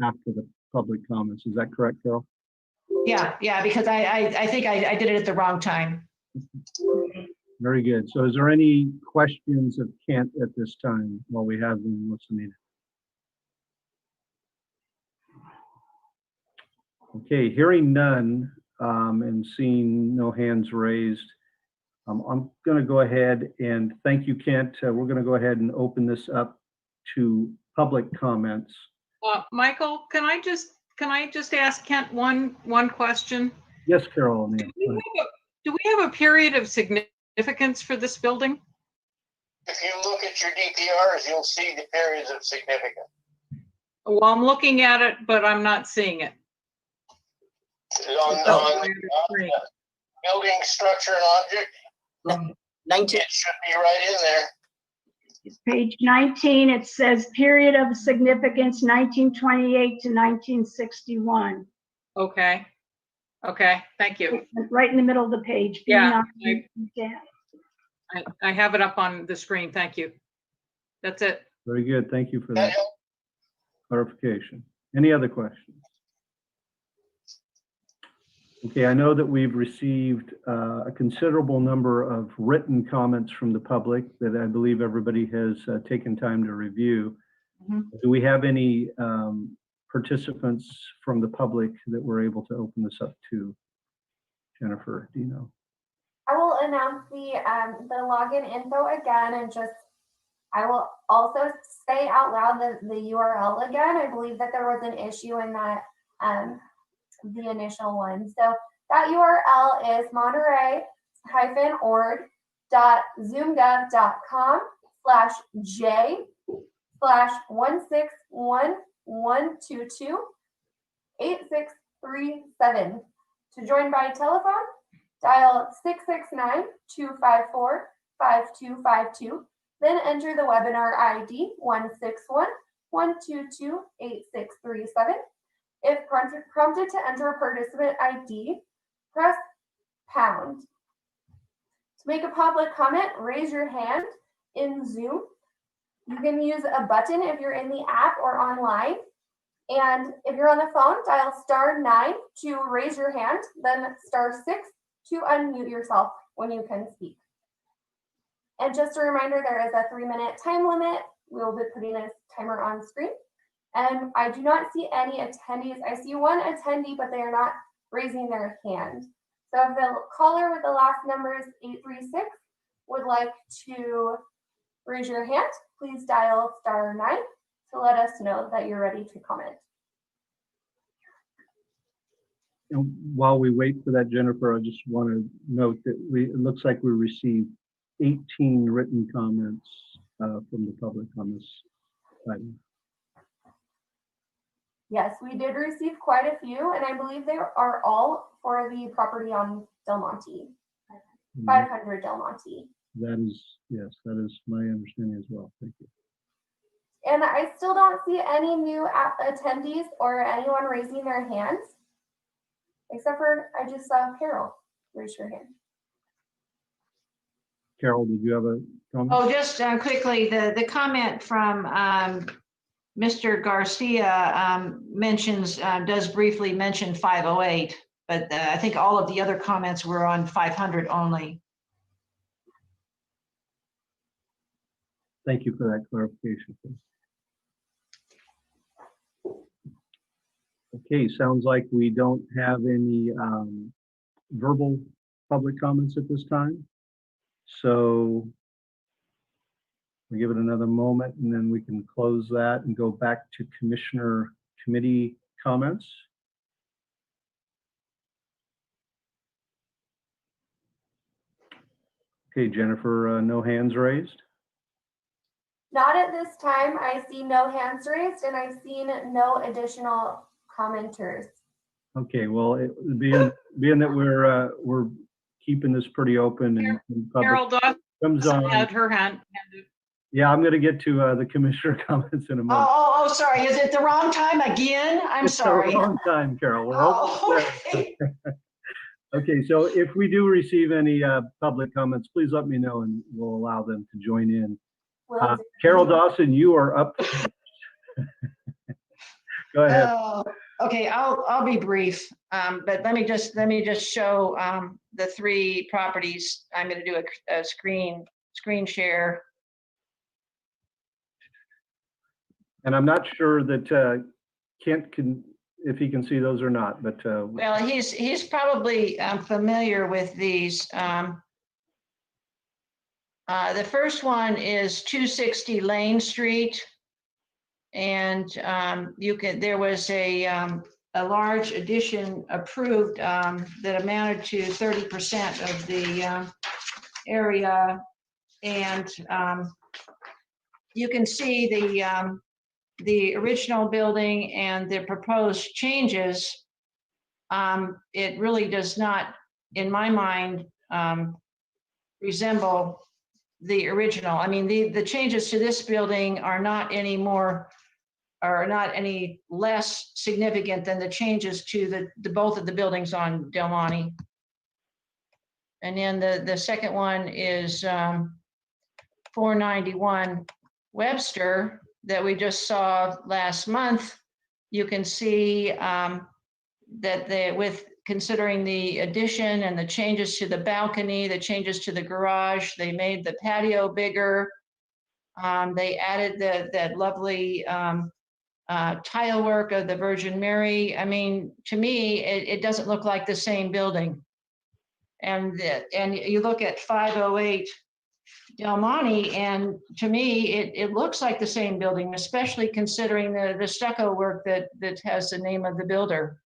after the public comments. Is that correct, Carol? Yeah, because I think I did it at the wrong time. Very good. So is there any questions of Kent at this time while we have them listening? Okay, hearing none and seeing no hands raised, I'm going to go ahead and thank you, Kent. We're going to go ahead and open this up to public comments. Michael, can I just ask Kent one question? Yes, Carol. Do we have a period of significance for this building? If you look at your DPRs, you'll see the periods of significance. Well, I'm looking at it, but I'm not seeing it. On building, structure, and object, 19. it should be right in there. Page 19, it says period of significance 1928 to 1961. Okay, thank you. Right in the middle of the page. Yeah, Yeah. I have it up on the screen. Thank you. That's it. Very good. Thank you for that clarification. Any other questions? Okay, I know that we've received a considerable number of written comments from the public that I believe everybody has taken time to review. Mm-hmm. Do we have any participants from the public that we're able to open this up to? Jennifer, do you know? I will announce the login info again and just I will also say out loud the URL again. I believe that there was an issue in that the initial one. So that URL is monterey-j/161-122-86337. To join by telephone, dial 669-254-5252. Then enter the webinar ID 161-122-8637. If prompted to enter a participant ID, press pound. To make a public comment, raise your hand in Zoom. You can use a button if you're in the app or online. And if you're on the phone, dial *9 to raise your hand, then *6 to unmute yourself when you can speak. And just a reminder, there is a 3-minute time limit. We'll be putting a timer on screen. And I do not see any attendees. I see one attendee, but they are not raising their hand. So if the caller with the last number is 836 would like to raise your hand, please dial *9 to let us know that you're ready to comment. And while we wait for that, Jennifer, I just want to note that it looks like we received 18 written comments from the public on this item. Yes, we did receive quite a few, and I believe they are all for the property on Del Monte, 500 Del Monte. That is, yes, that is my understanding as well. Thank you. And I still don't see any new attendees or anyone raising their hands, except for I just saw Carol raise her hand. Carol, did you have a comment? Oh, just quickly, the comment from Mr. Garcia does briefly mention 508, but I think all of the other comments were on 500 only. Thank you for that clarification. Okay, sounds like we don't have any verbal public comments at this time. So we'll give it another moment and then we can close that and go back to commissioner committee comments. Okay, Jennifer, no hands raised. Not at this time. I see no hands raised, and I've seen no additional commenters. Okay, well, being that we're keeping this pretty open and Carol public comes Dawson on. had her hand. Yeah, I'm going to get to the commissioner comments in a moment. Oh, sorry. Is it the wrong time again? I'm sorry. It's the wrong time, Carol. We're okay. Okay, so if we do receive any public comments, please let me know and we'll allow them to join in. Carol Dawson, you are up. Go ahead. Okay, I'll be brief, but let me just show the 3 properties. I'm going to do a screen share. And I'm not sure that Kent if he can see those or not, but well, he's probably familiar with these. The first one is 260 Lane Street, and there was a large addition approved that amounted to 30% of the area, and you can see the original building and the proposed changes. It really does not, in my mind, resemble the original. I mean, the changes to this building are not any less significant than the changes to both of the buildings on Del Monte. And then the second one is 491 Webster that we just saw last month. You can see that with considering the addition and the changes to the balcony, the changes to the garage, they made the patio bigger. They added that lovely tile work of the Virgin Mary. I mean, to me, it doesn't look like the same building. And you look at 508 Del Monte, and to me, it looks like the same building, especially considering the stucco work that has the name of the builder.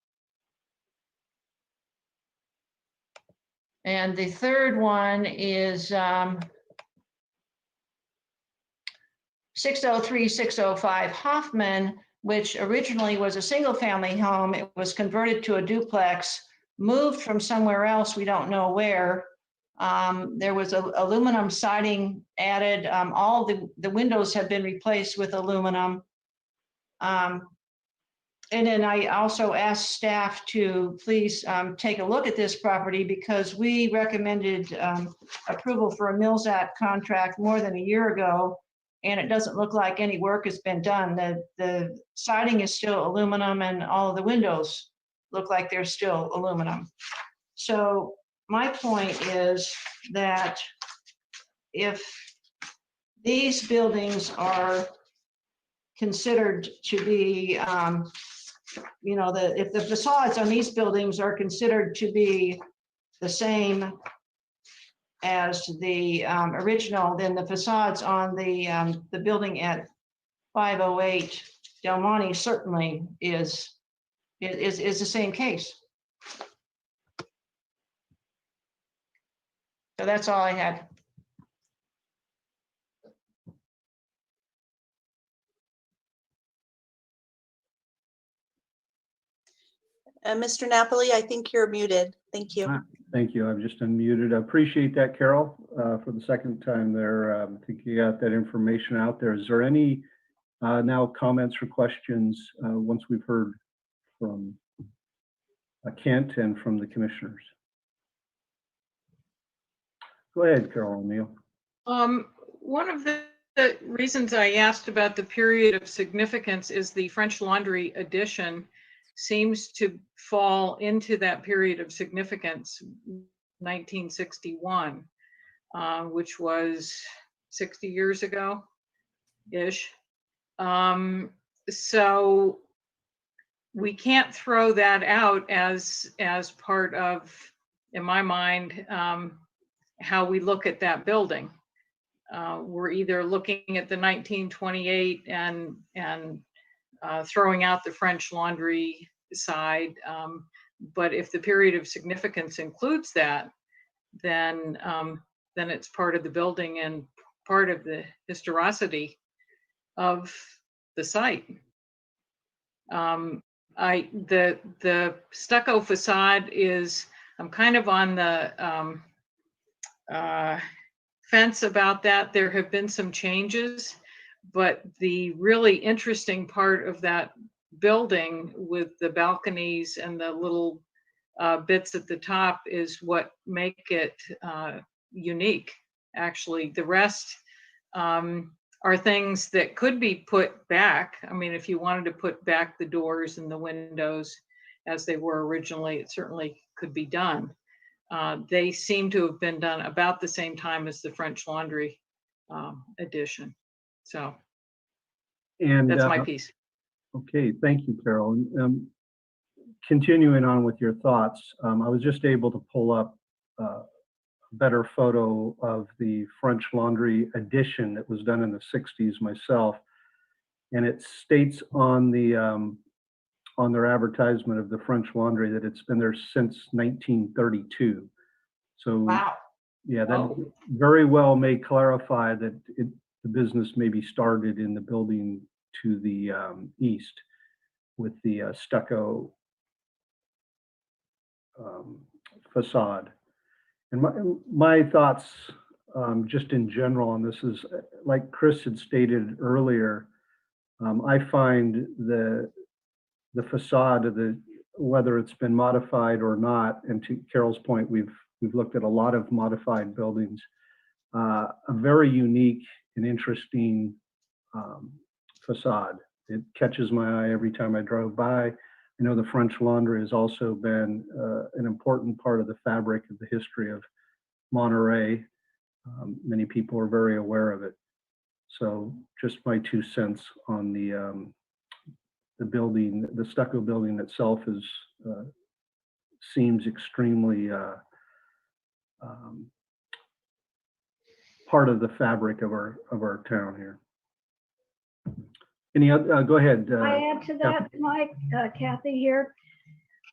And the third one is 603-605 Hoffman, which originally was a single-family home. It was converted to a duplex, moved from somewhere else, we don't know where. There was aluminum siding added. All the windows have been replaced with aluminum. And then I also asked staff to please take a look at this property because we recommended approval for a Mills Act contract more than a year ago, and it doesn't look like any work has been done. The siding is still aluminum and all of the windows look like they're still aluminum. So my point is that if these buildings are considered to be, if the facades on these buildings are considered to be the same as the original, then the facades on the building at 508 Del Monte certainly is the same case. So that's all I had. Mr. Napoli, I think you're muted. Thank you. Thank you. I've just unmuted. I appreciate that, Carol, for the second time there. I think you got that information out there. Is there any now comments or questions once we've heard from Kent and from the commissioners? Go ahead, Carol O'Neill. One of the reasons I asked about the period of significance is the French Laundry addition seems to fall into that period of significance, 1961, which was 60 years ago-ish. So we can't throw that out as part of, in my mind, how we look at that building. We're either looking at the 1928 and throwing out the French Laundry side, but if the period of significance includes that, then it's part of the building and part of the historicity of the site. The stucco facade is, I'm kind of on the fence about that. There have been some changes, but the really interesting part of that building with the balconies and the little bits at the top is what make it unique. Actually, the rest are things that could be put back. I mean, if you wanted to put back the doors and the windows as they were originally, it certainly could be done. They seem to have been done about the same time as the French Laundry addition. So that's my piece. Okay, thank you, Carol. Continuing on with your thoughts, I was just able to pull up a better photo of the French Laundry addition that was done in the 60s myself, and it states on their advertisement of the French Laundry that it's been there since 1932. So, wow. Yeah, that very well may clarify that the business maybe started in the building to the east with the stucco facade. And my thoughts just in general on this is, like Chris had stated earlier, I find the facade of whether it's been modified or not, and to Carol's point, we've looked at a lot of modified buildings, a very unique and interesting facade. It catches my eye every time I drove by. I know the French Laundry has also been an important part of the fabric of the history of Monterey. Many people are very aware of it. So just my 2 cents on the building. The stucco building itself seems extremely part of the fabric of our town here. Any other, go ahead. I add to that, Mike, Kathy here.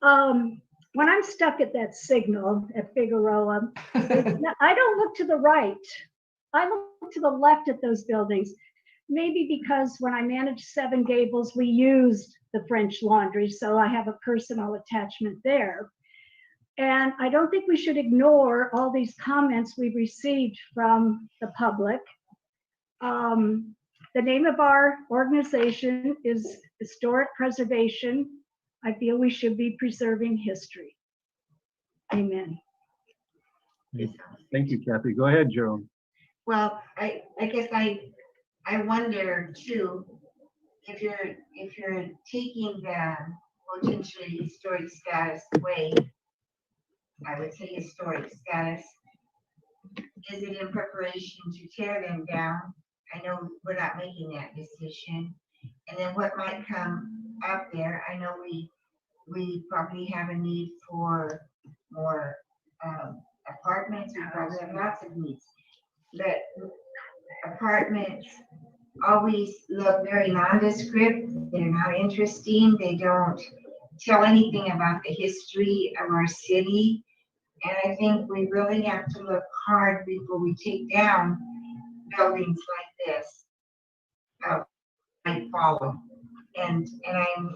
When I'm stuck at that signal at Figueroa, I don't look to the right. I look to the left at those buildings. Maybe because when I managed Seven Gables, we used the French Laundry, so I have a personal attachment there. And I don't think we should ignore all these comments we've received from the public. The name of our organization is Historic Preservation. I feel we should be preserving history. Amen. Thank you, Kathy. Go ahead, Gerald. Well, I guess I wonder too, if you're taking the potentially historic status away, I would say historic status, is it in preparation to tear them down? I know we're not making that decision. And then what might come up there? I know we probably have a need for more apartments. We probably have lots of needs. But apartments always look very nondescript. They're not interesting. They don't tell anything about the history of our city. And I think we really have to look hard before we take down buildings like this. Might follow. And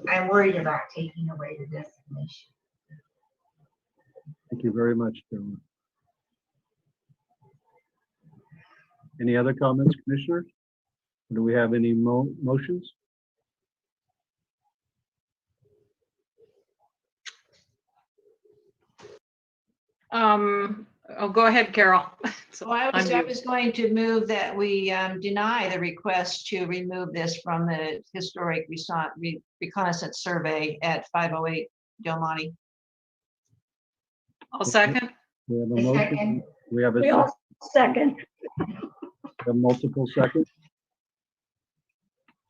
I'm worried about taking away the designation. Thank you very much, Gerald. Any other comments, Commissioner? Do we have any motions? Oh, go ahead, Carol. So I was going to move that we deny the request to remove this from the historic reconnaissance survey at 508 Del Monte. I'll second. We have a motion. We have a We all second. multiple seconds.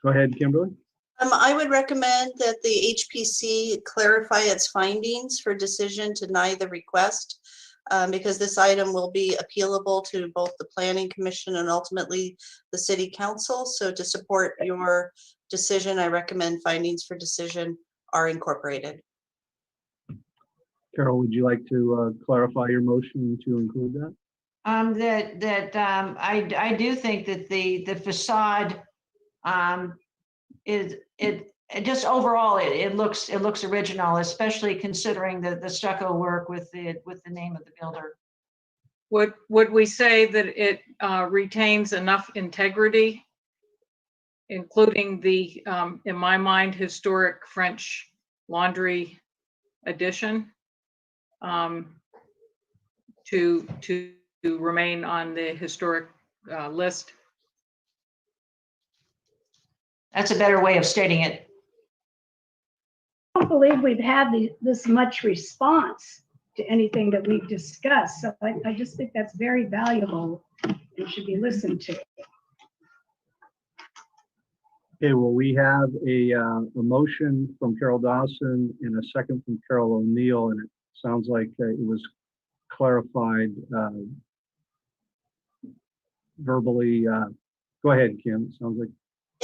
Go ahead, Kimberly. I would recommend that the HPC clarify its findings for decision to deny the request, because this item will be appealable to both the Planning Commission and ultimately the City Council. So to support your decision, I recommend findings for decision are incorporated. Carol, would you like to clarify your motion to include that? I do think that the facade is just overall it looks original, especially considering the stucco work with the name of the builder. Would we say that it retains enough integrity, including the in my mind historic French Laundry addition, to remain on the historic list? That's a better way of stating it. I don't believe we've had this much response to anything that we've discussed. So I just think that's very valuable and should be listened to. Okay, well, we have a motion from Carol Dawson and a second from Carol O'Neill, and it sounds like it was clarified verbally. Go ahead, Kim. Sounds like.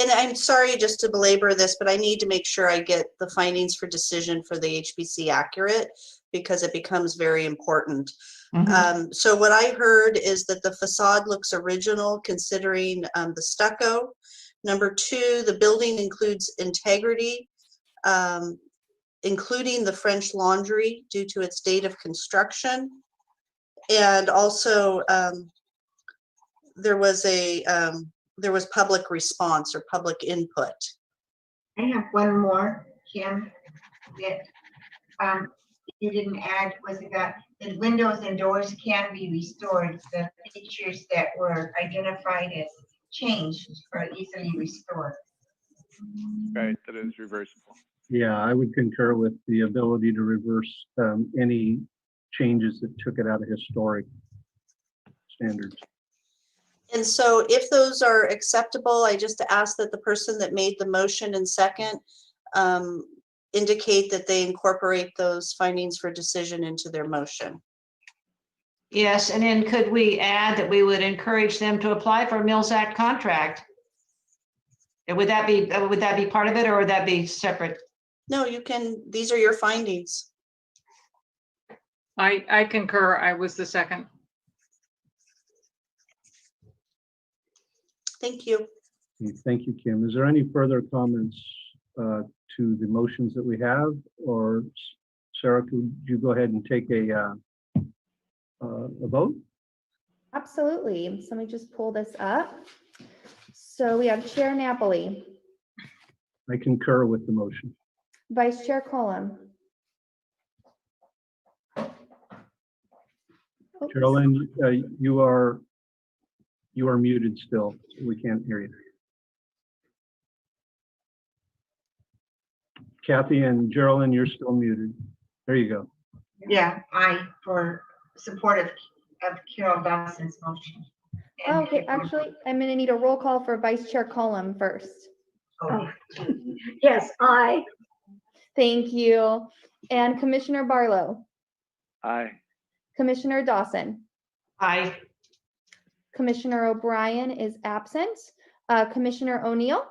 And I'm sorry just to belabor this, but I need to make sure I get the findings for decision for the HPC accurate, because it becomes very important. So what I heard is that the facade looks original considering the stucco. Number two, the building includes integrity, including the French Laundry due to its date of construction. And also there was public response or public input. I have one more, Kim, that you didn't add, was about the windows and doors can be restored. The features that were identified as changed are easily restored. Right, that is reversible. Yeah, I would concur with the ability to reverse any changes that took it out of historic standards. And so if those are acceptable, I just ask that the person that made the motion and second indicate that they incorporate those findings for decision into their motion. Yes, and then could we add that we would encourage them to apply for a Mills Act contract? And would that be part of it, or would that be separate? No, you can, these are your findings. I concur. I was the second. Thank you. Okay, thank you, Kim. Is there any further comments to the motions that we have? Or Sarah, could you go ahead and take a vote? Absolutely. So let me just pull this up. So we have Chair Napoli, I concur with the motion. Vice Chair Colum. Oh, Carolyn, you are muted still. We can't hear you. Kathy and Geraldine, you're still muted. There you go. Yeah, I for support of Carol Dawson's motion. And Okay, actually, I'm gonna need a roll call for Vice Chair Colum first. Oh, Yes, I. Thank you. And Commissioner Barlow, Aye. Commissioner Dawson, Aye. Commissioner O'Brien is absent, Commissioner O'Neill,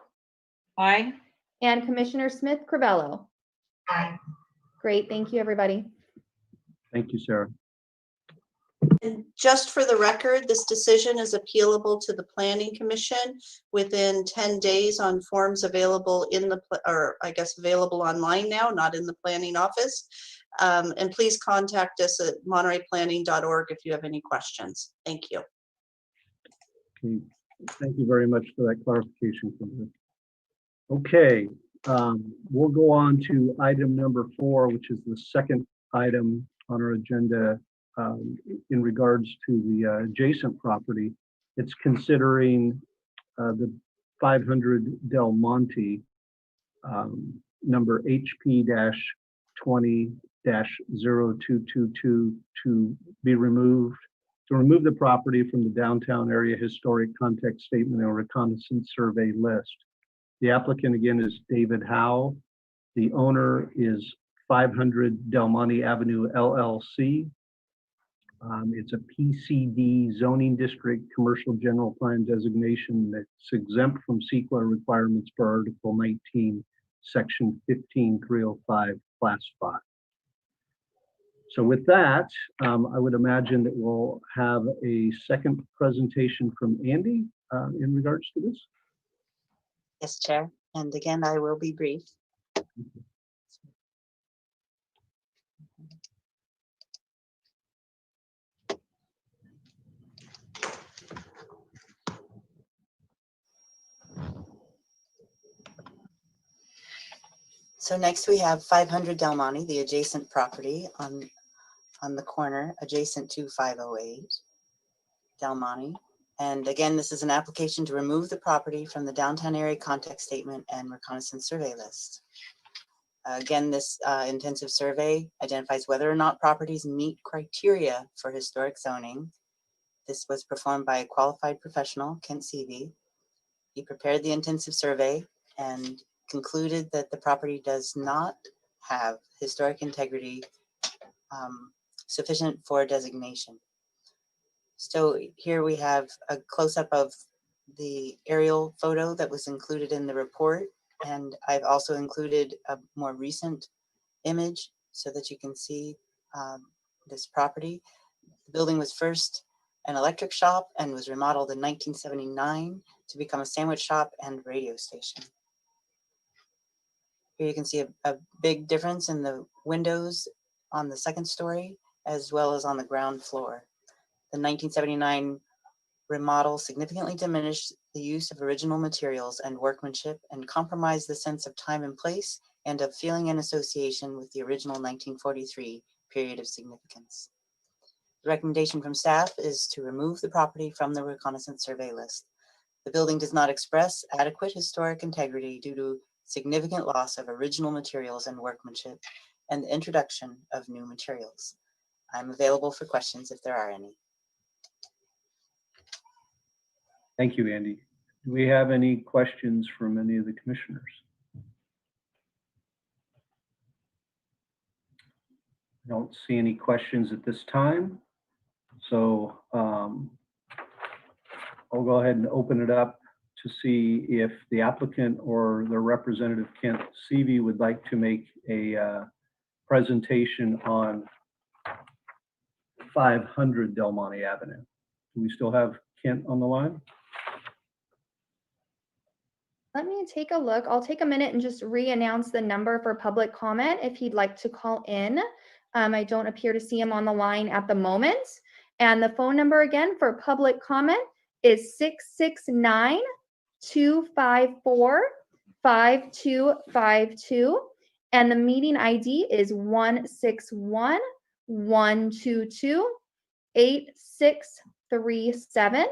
Aye. and Commissioner Smith Crivello. aye. Great, thank you, everybody. Thank you, Sarah. And just for the record, this decision is appealable to the Planning Commission within 10 days on forms available in the, or I guess available online now, not in the planning office. And please contact us at montereyplanning.org if you have any questions. Thank you. Okay, thank you very much for that clarification. Okay, we'll go on to item number 4, which is the second item on our agenda in regards to the adjacent property. It's considering the 500 Del Monte, number HP-20-0222 to be removed, to remove the property from the downtown area historic context statement and reconnaissance survey list. The applicant again is David Howe. The owner is 500 Del Monte Avenue LLC. It's a PCD zoning district commercial general plan designation that's exempt from CEQA requirements for Article 19, Section 15305, Class 5. So with that, I would imagine that we'll have a second presentation from Andy in regards to this. Yes, Chair. And again, I will be brief. So next we have 500 Del Monte, the adjacent property on the corner adjacent to 508 Del Monte. And again, this is an application to remove the property from the downtown area context statement and reconnaissance survey list. Again, this intensive survey identifies whether or not properties meet criteria for historic zoning. This was performed by a qualified professional, Kent Seavey. He prepared the intensive survey and concluded that the property does not have historic integrity sufficient for designation. So here we have a close-up of the aerial photo that was included in the report, and I've also included a more recent image so that you can see this property. The building was first an electric shop and was remodeled in 1979 to become a sandwich shop and radio station. Here you can see a big difference in the windows on the second story as well as on the ground floor. The 1979 remodel significantly diminished the use of original materials and workmanship and compromised the sense of time and place and of feeling and association with the original 1943 period of significance. The recommendation from staff is to remove the property from the reconnaissance survey list. The building does not express adequate historic integrity due to significant loss of original materials and workmanship and the introduction of new materials. I'm available for questions if there are any. Thank you, Andy. Do we have any questions from any of the commissioners? I don't see any questions at this time. So I'll go ahead and open it up to see if the applicant or their representative, Kent Seavey, would like to make a presentation on 500 Del Monte Avenue. Do we still have Kent on the line? Let me take a look. I'll take a minute and just re-announce the number for public comment if he'd like to call in. I don't appear to see him on the line at the moment. And the phone number again for public comment is 669-254-5252. And the meeting ID is 161-122-8637.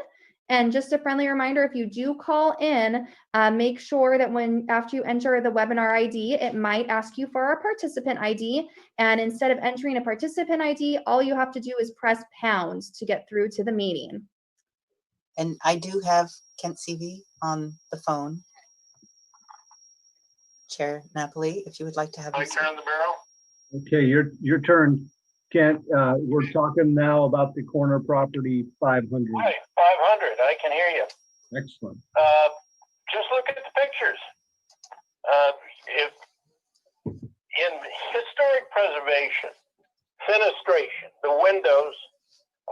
And just a friendly reminder, if you do call in, make sure that after you enter the webinar ID, it might ask you for a participant ID. And instead of entering a participant ID, all you have to do is press pound to get through to the meeting. And I do have Kent Seavey on the phone. Chair Napoli, if you would like to have. I turn the barrel. Okay, your turn, Kent. We're talking now about the corner property 500. Hi, 500. I can hear you. Excellent. Just look at the pictures. If in historic preservation, fenestration, the windows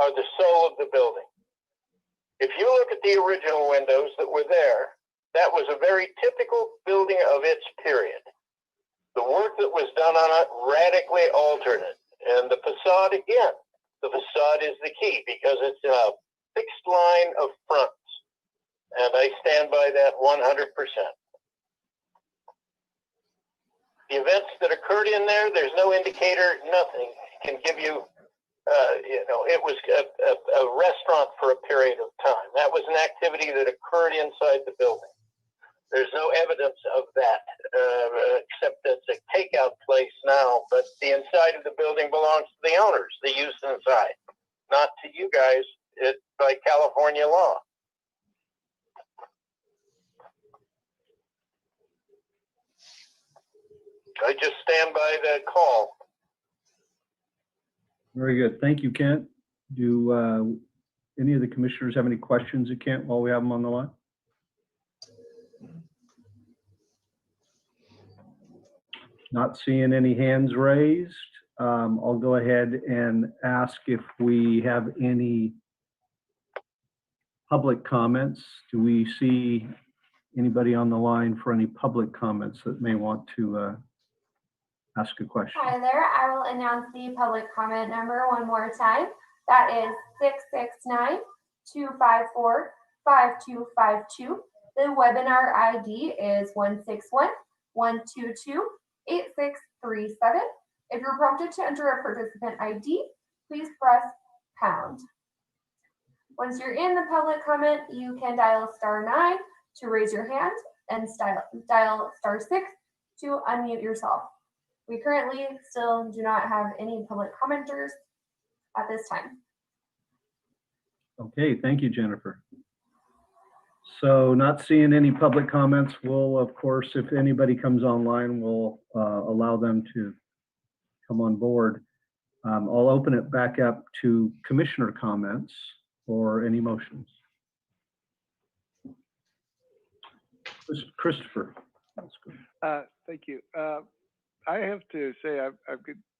are the soul of the building. If you look at the original windows that were there, that was a very typical building of its period. The work that was done on it radically altered it. And the facade, again, the facade is the key because it's a fixed line of fronts. And I stand by that 100%. The events that occurred in there, there's no indicator, nothing can give you, it was a restaurant for a period of time. That was an activity that occurred inside the building. There's no evidence of that, except that it's a takeout place now, but the inside of the building belongs to the owners, the use inside, not to you guys by California law. I just stand by the call. Very good. Thank you, Kent. Do any of the commissioners have any questions of Kent while we have them on the line? Not seeing any hands raised. I'll go ahead and ask if we have any public comments. Do we see anybody on the line for any public comments that may want to ask a question? Hi there. I will announce the public comment number one more time. That is 669-254-5252. The webinar ID is 161-122-8637. If you're prompted to enter a participant ID, please press pound. Once you're in the public comment, you can dial *9 to raise your hand and dial *6 to unmute yourself. We currently still do not have any public commenters at this time. Okay, thank you, Jennifer. So not seeing any public comments, we'll, of course, if anybody comes online, we'll allow them to come on board. I'll open it back up to commissioner comments or any motions. Christopher. Thank you. I have to say I'm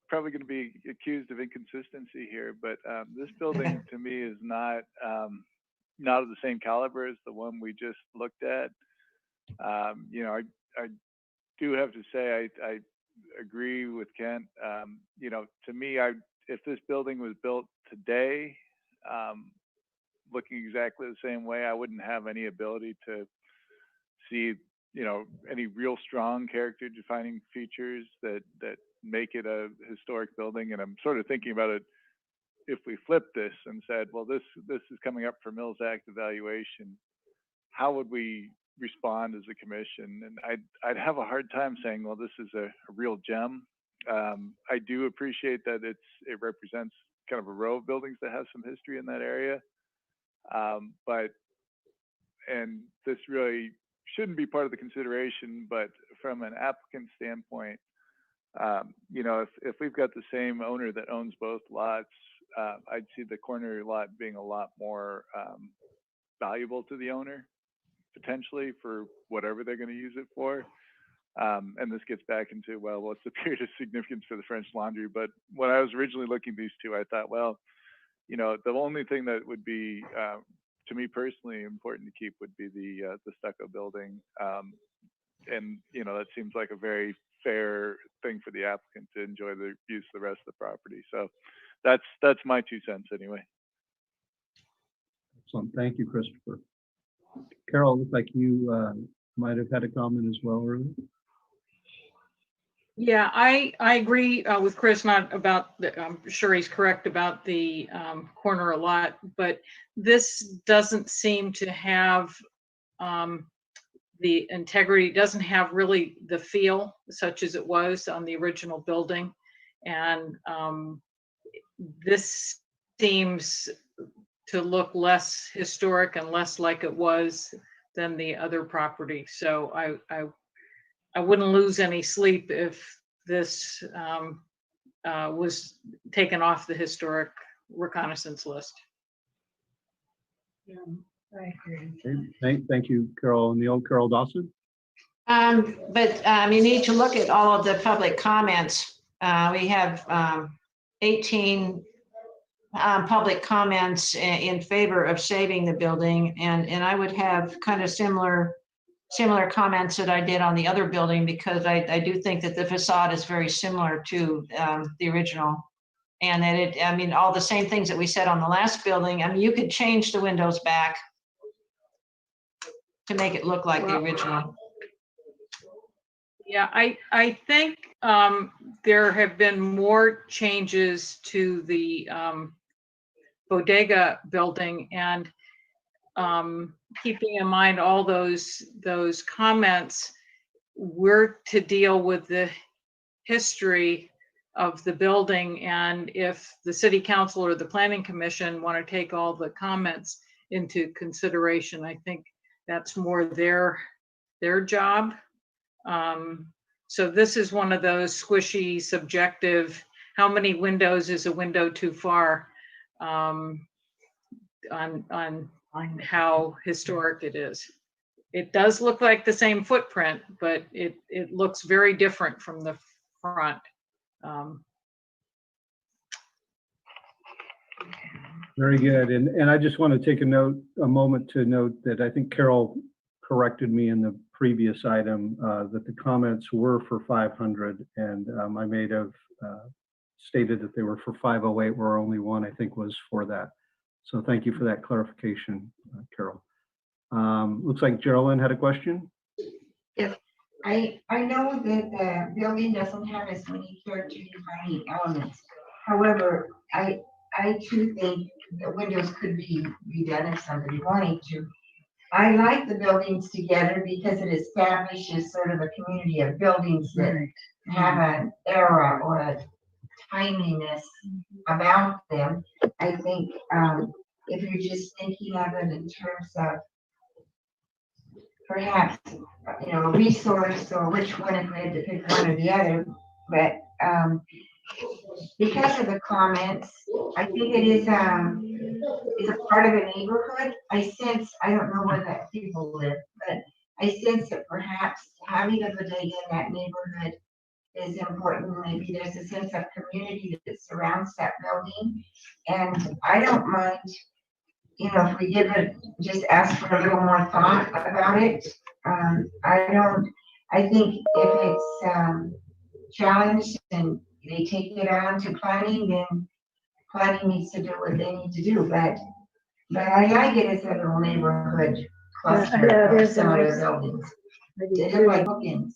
probably going to be accused of inconsistency here, but this building to me is not of the same caliber as the one we just looked at. I do have to say I agree with Kent. To me, if this building was built today, looking exactly the same way, I wouldn't have any ability to see any real strong character defining features that make it a historic building. And I'm sort of thinking about it, if we flipped this and said, well, this is coming up for Mills Act evaluation, how would we respond as a commission? And I'd have a hard time saying, well, this is a real gem. I do appreciate that it represents kind of a row of buildings that have some history in that area. And this really shouldn't be part of the consideration, but from an applicant standpoint, if we've got the same owner that owns both lots, I'd see the corner lot being a lot more valuable to the owner, potentially for whatever they're going to use it for. And this gets back into, well, what's the period of significance for the French Laundry? But when I was originally looking at these two, I thought, well, you know, the only thing that would be, to me personally, important to keep would be the stucco building. And, you know, that seems like a very fair thing for the applicant to enjoy the use of the rest of the property. So that's my 2 cents anyway. Excellent. Thank you, Christopher. Carol, looks like you might have had a comment as well earlier. Yeah, I agree with Chris, not about the, I'm sure he's correct about the corner lot, but this doesn't seem to have the integrity, doesn't have really the feel such as it was on the original building. And this seems to look less historic and less like it was than the other property. So I wouldn't lose any sleep if this was taken off the historic reconnaissance list. Yeah, I agree. Okay. Thank you, Carol. And the old Carol Dawson? But you need to look at all of the public comments. We have 18 public comments in favor of saving the building, and I would have kind of similar comments that I did on the other building, because I do think that the facade is very similar to the original, and that it, I mean, all the same things that we said on the last building. I mean, you could change the windows back to make it look like the original. Yeah, I think there have been more changes to the bodega building, and keeping in mind all those comments, we're to deal with the history of the building, and if the city council or the planning commission want to take all the comments into consideration, I think that's more their job. So this is one of those squishy, subjective, how many windows is a window too far, on how historic it is. It does look like the same footprint, but it looks very different from the front. Very good. And I just want to take a moment to note that I think Carol corrected me in the previous item that the comments were for 500, and I may have stated that they were for 508, where only one I think was for that. So thank you for that clarification, Carol. Looks like Geraldine had a question. Yes, I know that the building doesn't have as many character defining elements. However, I too think the windows could be redone if somebody wanted to. I like the buildings together because it establishes sort of a community of buildings that have an era or a timeliness about them. I think if you're just thinking of it in terms of perhaps, you know, a resource or which one, if we had to pick one or the other, but because of the comments, I think it is a part of a neighborhood. I sense, I don't know where that people live, but I sense that perhaps having a bodega in that neighborhood is important. Maybe there's a sense of community that surrounds that building. And I don't mind, you know, if we give it, just ask for a little more thought about it. I think if it's challenged and they take it on to planning, then planning needs to do what they need to do. But I like it as a little neighborhood cluster of similar buildings. They look like bookends.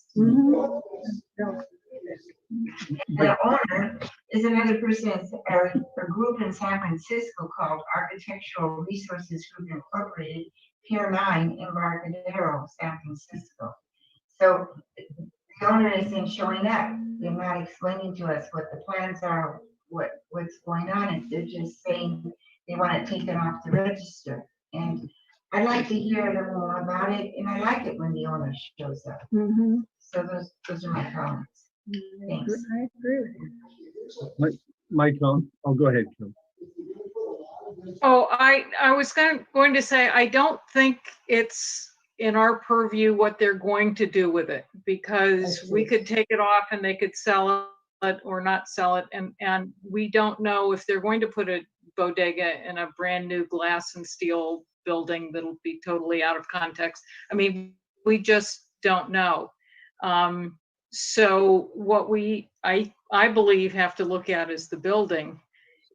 The owner is another person, a group in San Francisco called Architectural Resources Group Incorporated, Pier 9, Embarcadero, San Francisco. So the owner isn't showing up. They're not explaining to us what the plans are, what's going on. They're just saying they want it taken off the register. And I'd like to hear a little more about it, and I like it when the owner shows up. So those are my comments. Thanks. I agree with you. Mike, I'll go ahead, Joe. Oh, I was going to say, I don't think it's in our purview what they're going to do with it, because we could take it off and they could sell it or not sell it. And we don't know if they're going to put a bodega in a brand new glass and steel building that'll be totally out of context. I mean, we just don't know. So what I believe have to look at is the building.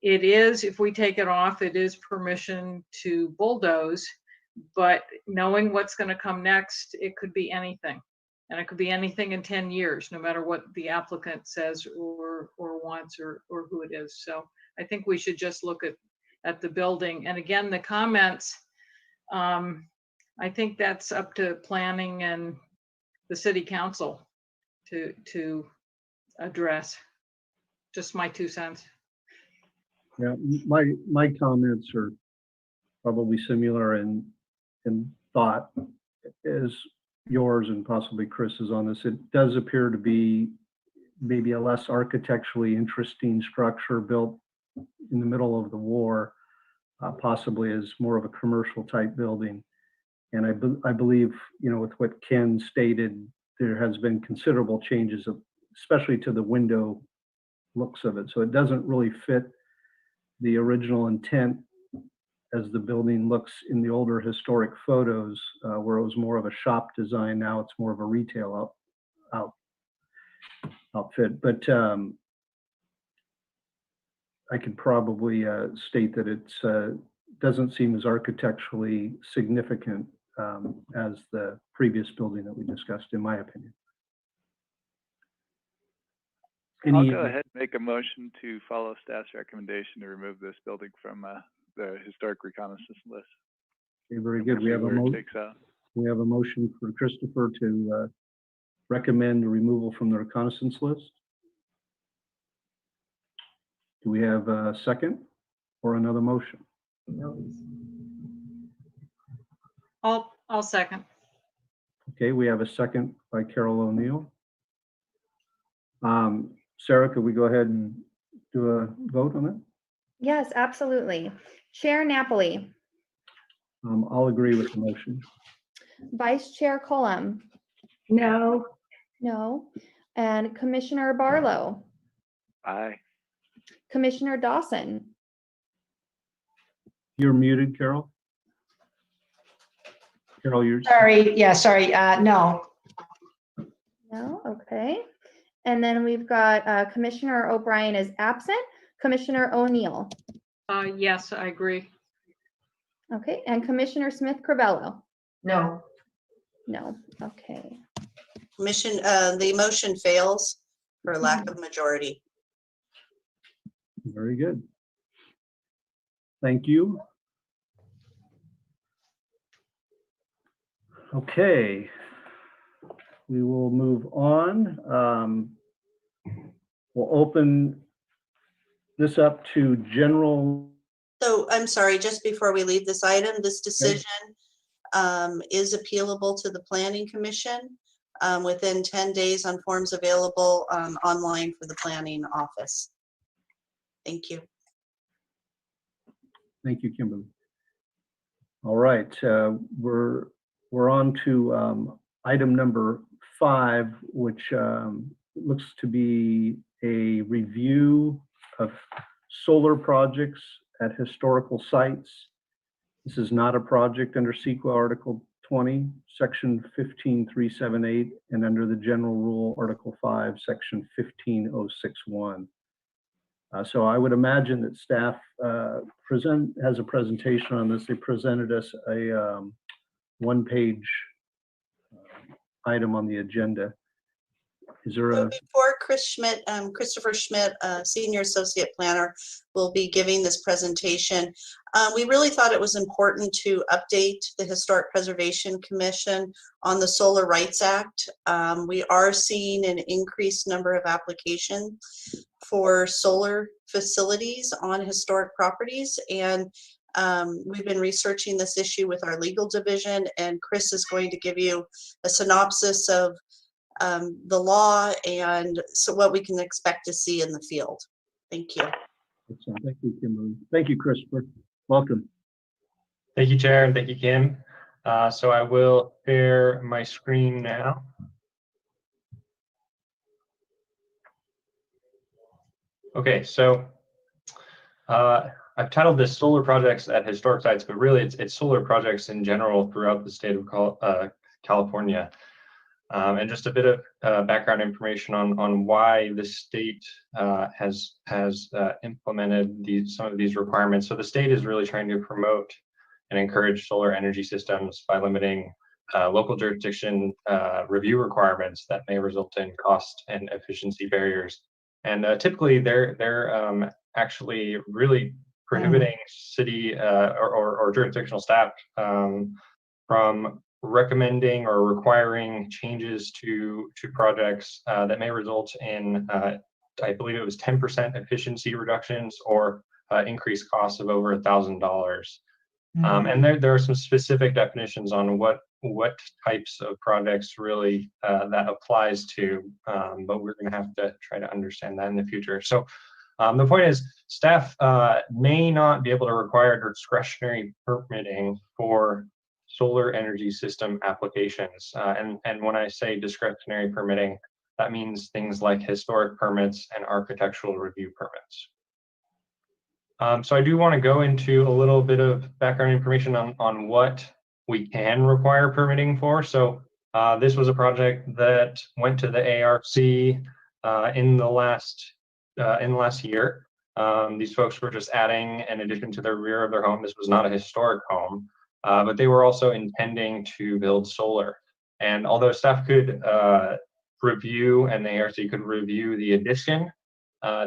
It is, if we take it off, it is permission to bulldoze, but knowing what's going to come next, it could be anything. And it could be anything in 10 years, no matter what the applicant says or wants or who it is. So I think we should just look at the building. And again, the comments, I think that's up to planning and the city council to address. Just my 2 cents. Yeah, my comments are probably similar in thought as yours and possibly Chris's on this. It does appear to be maybe a less architecturally interesting structure built in the middle of the war, possibly as more of a commercial type building. And I believe, you know, with what Ken stated, there has been considerable changes, especially to the window looks of it. So it doesn't really fit the original intent as the building looks in the older historic photos, where it was more of a shop design. Now it's more of a retail outfit. But I could probably state that it doesn't seem as architecturally significant as the previous building that we discussed, in my opinion. I'll go ahead and make a motion to follow staff's recommendation to remove this building from the historic reconnaissance list. Okay, very good. We have a motion for Christopher to recommend the removal from the reconnaissance list. Do we have a second or another motion? I'll second. Okay, we have a second by Carol O'Neill. Sarah, could we go ahead and do a vote on that? Yes, absolutely. Chair Napoli. I'll agree with the motion. Vice Chair Colum. No. No. And Commissioner Barlow. Aye. Commissioner Dawson. You're muted, Carol. Carol, you're Sorry, yeah, sorry, no. No, okay. And then we've got Commissioner O'Brien is absent. Commissioner O'Neill. Yes, I agree. Okay, and Commissioner Smith Crivello. No. No, okay. The motion fails for lack of majority. very good. Thank you. Okay, we will move on. We'll open this up to general. So I'm sorry, just before we leave this item, this decision is appealable to the Planning Commission within 10 days on forms available online for the planning office. Thank you. Thank you, Kimberly. All right, we're on to item number 5, which looks to be a review of solar projects at historical sites. This is not a project under CEQA Article 20, Section 15378, and under the General Rule, Article 5, Section 15061. So I would imagine that staff has a presentation on this. They presented us a one-page item on the agenda. Is there So a... before Christopher Schmidt, Senior Associate Planner, will be giving this presentation, we really thought it was important to update the Historic Preservation Commission on the Solar Rights Act. We are seeing an increased number of applications for solar facilities on historic properties, and we've been researching this issue with our legal division, and Chris is going to give you a synopsis of the law and so what we can expect to see in the field. Thank you. Thank you, Kimberly. Thank you, Christopher. Welcome. Thank you, Chair, and thank you, Kim. So I will share my screen now. Okay, so I've titled this Solar Projects at Historic Sites, but really it's solar projects in general throughout the state of California. And just a bit of background information on why the state has implemented some of these requirements. So the state is really trying to promote and encourage solar energy systems by limiting local jurisdiction review requirements that may result in cost and efficiency barriers. And typically they're actually really prohibiting city or jurisdictional staff from recommending or requiring changes to projects that may result in, I believe it was 10% efficiency reductions or increased costs of over $1,000. And there are some specific definitions on what types of projects really that applies to, but we're going to have to try to understand that in the future. So the point is, staff may not be able to require discretionary permitting for solar energy system applications. And when I say discretionary permitting, that means things like historic permits and architectural review permits. So I do want to go into a little bit of background information on what we can require permitting for. So this was a project that went to the ARC in the last year. These folks were just adding an addition to the rear of their home. This was not a historic home, but they were also intending to build solar. And although staff could review and the ARC could review the addition,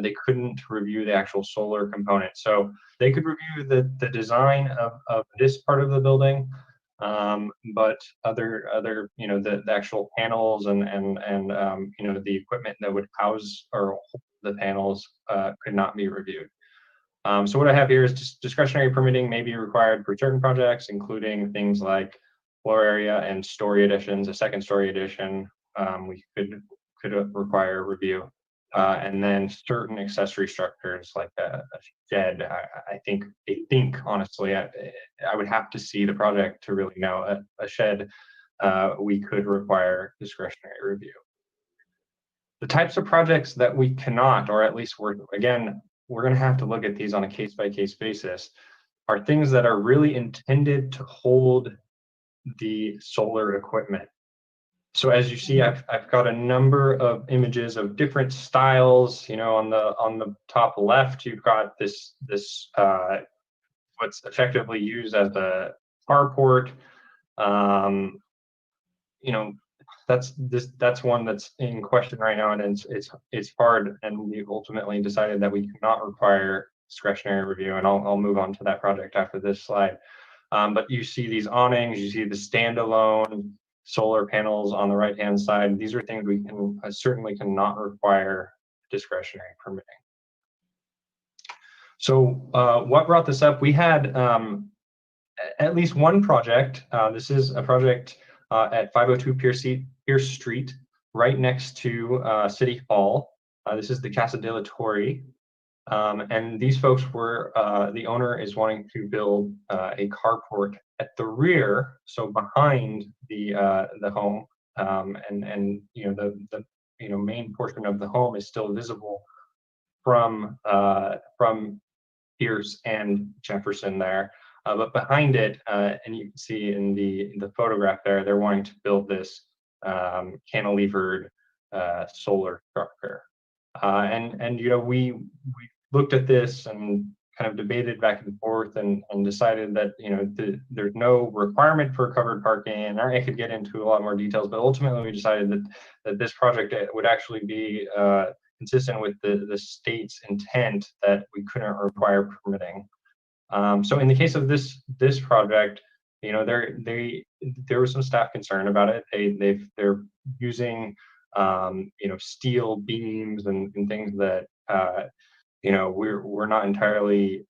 they couldn't review the actual solar component. So they could review the design of this part of the building, but other the actual panels and the equipment that would house or hold the panels could not be reviewed. So what I have here is just discretionary permitting may be required for certain projects, including things like floor area and story additions. A second story addition we could require review. And then certain accessory structures like a shed, I think honestly, I would have to see the project to really know. A shed, we could require discretionary review. The types of projects that we cannot, or at least we're going to have to look at these on a case-by-case basis, are things that are really intended to hold the solar equipment. So as you see, I've got a number of images of different styles. On the top left, you've got this what's effectively used as a carport. That's one that's in question right now, and it's hard. And we ultimately decided that we cannot require discretionary review. And I'll move on to that project after this slide. But you see these awnings, you see the standalone solar panels on the right-hand side. These are things we certainly cannot require discretionary permitting. So what brought this up? We had at least one project. This is a project at 502 Pierce Street, right next to City Hall. This is the Casa de la Torre. And these folks were, the owner is wanting to build a carport at the rear, so behind the home, and the main portion of the home is still visible from Pierce and Jefferson there, but behind it, and you can see in the photograph there, they're wanting to build this cantilevered solar structure, and we looked at this and kind of debated back and forth and decided that there's no requirement for covered parking. And I could get into a lot more details, but ultimately we decided that this project would actually be consistent with the state's intent that we couldn't require permitting. So in the case of this project, there was some staff concern about it. They're using steel beams and things that we're not entirely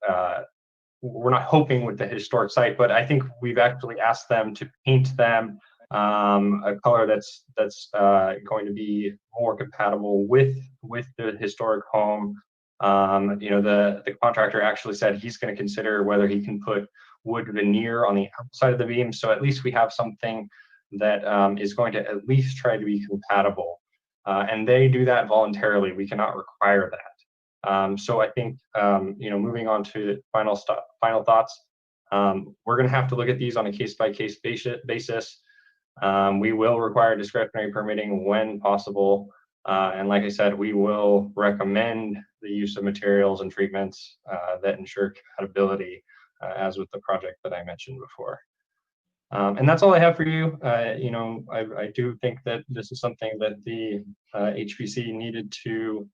we're not hoping with the historic site, but I think we've actually asked them to paint them a color that's going to be more compatible with the historic home, You know, the contractor actually said he's going to consider whether he can put wood veneer on the outside of the beam. So at least we have something that is going to at least try to be compatible. And they do that voluntarily. We cannot require that. So I think, you know, moving on to final thoughts, we're going to have to look at these on a case-by-case basis. We will require discretionary permitting when possible. And like I said, we will recommend the use of materials and treatments that ensure compatibility, as with the project that I mentioned before. And that's all I have for you. You know, I do think that this is something that the HPC needed to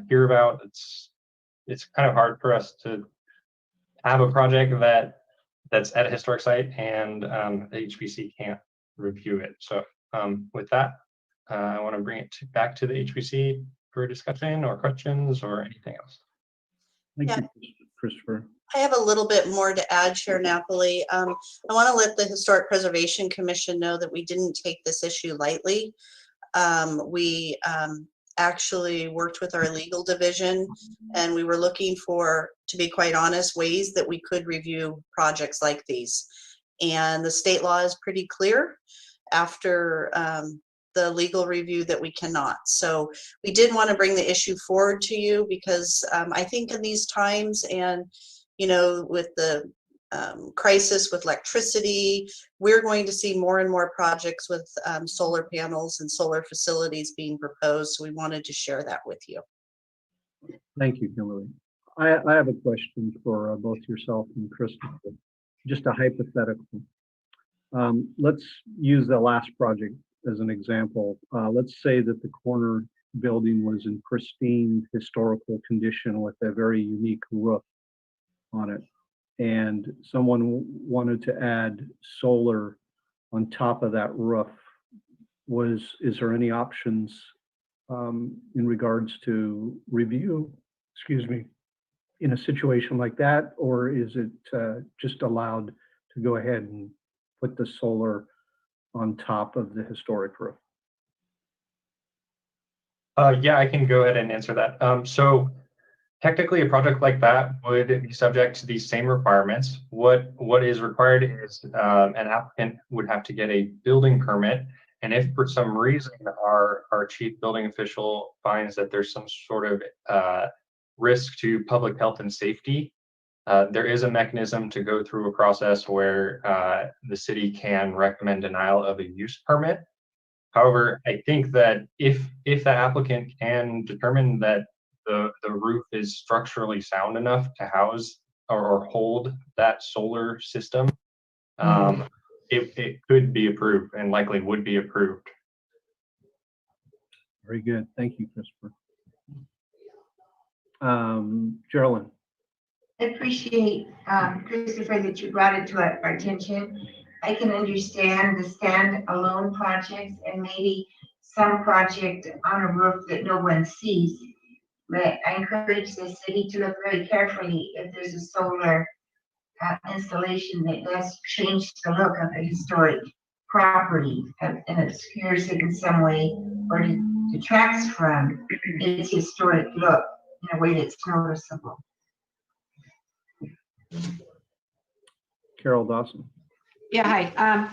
hear about. It's kind of hard for us to have a project that's at a historic site and the HPC can't review it. So with that, I want to bring it back to the HPC for discussion or questions or anything else. Thank you, Christopher. I have a little bit more to add, Chair Napoli. I want to let the Historic Preservation Commission know that we didn't take this issue lightly. We actually worked with our legal division, and we were looking for, to be quite honest, ways that we could review projects like these. And the state law is pretty clear after the legal review that we cannot. So we did want to bring the issue forward to you because I think in these times, and you know, with the crisis with electricity, we're going to see more and more projects with solar panels and solar facilities being proposed. So we wanted to share that with you. Thank you, Kimberly. I have a question for both yourself and Christopher, just a hypothetical. Let's use the last project as an example. Let's say that the corner building was in pristine historical condition with a very unique roof on it, and someone wanted to add solar on top of that roof. Is there any options in regards to review, in a situation like that, or is it just allowed to go ahead and put the solar on top of the historic roof? Yeah, I can go ahead and answer that. So technically, a project like that would be subject to these same requirements. What is required is an applicant would have to get a building permit, and if for some reason our chief building official finds that there's some sort of risk to public health and safety, there is a mechanism to go through a process where the city can recommend denial of a use permit. However, I think that if the applicant can determine that the roof is structurally sound enough to house or hold that solar system, it could be approved and likely would be approved. Very good. Thank you, Christopher. Geraldine. I appreciate, Christopher, that you brought it to our attention. I can understand the standalone projects and maybe some project on a roof that no one sees. But I encourage the city to look very carefully if there's a solar installation that does change the look of a historic property and obscures it in some way or detracts from its historic look in a way that's noticeable. Carol Dawson. Yeah, hi.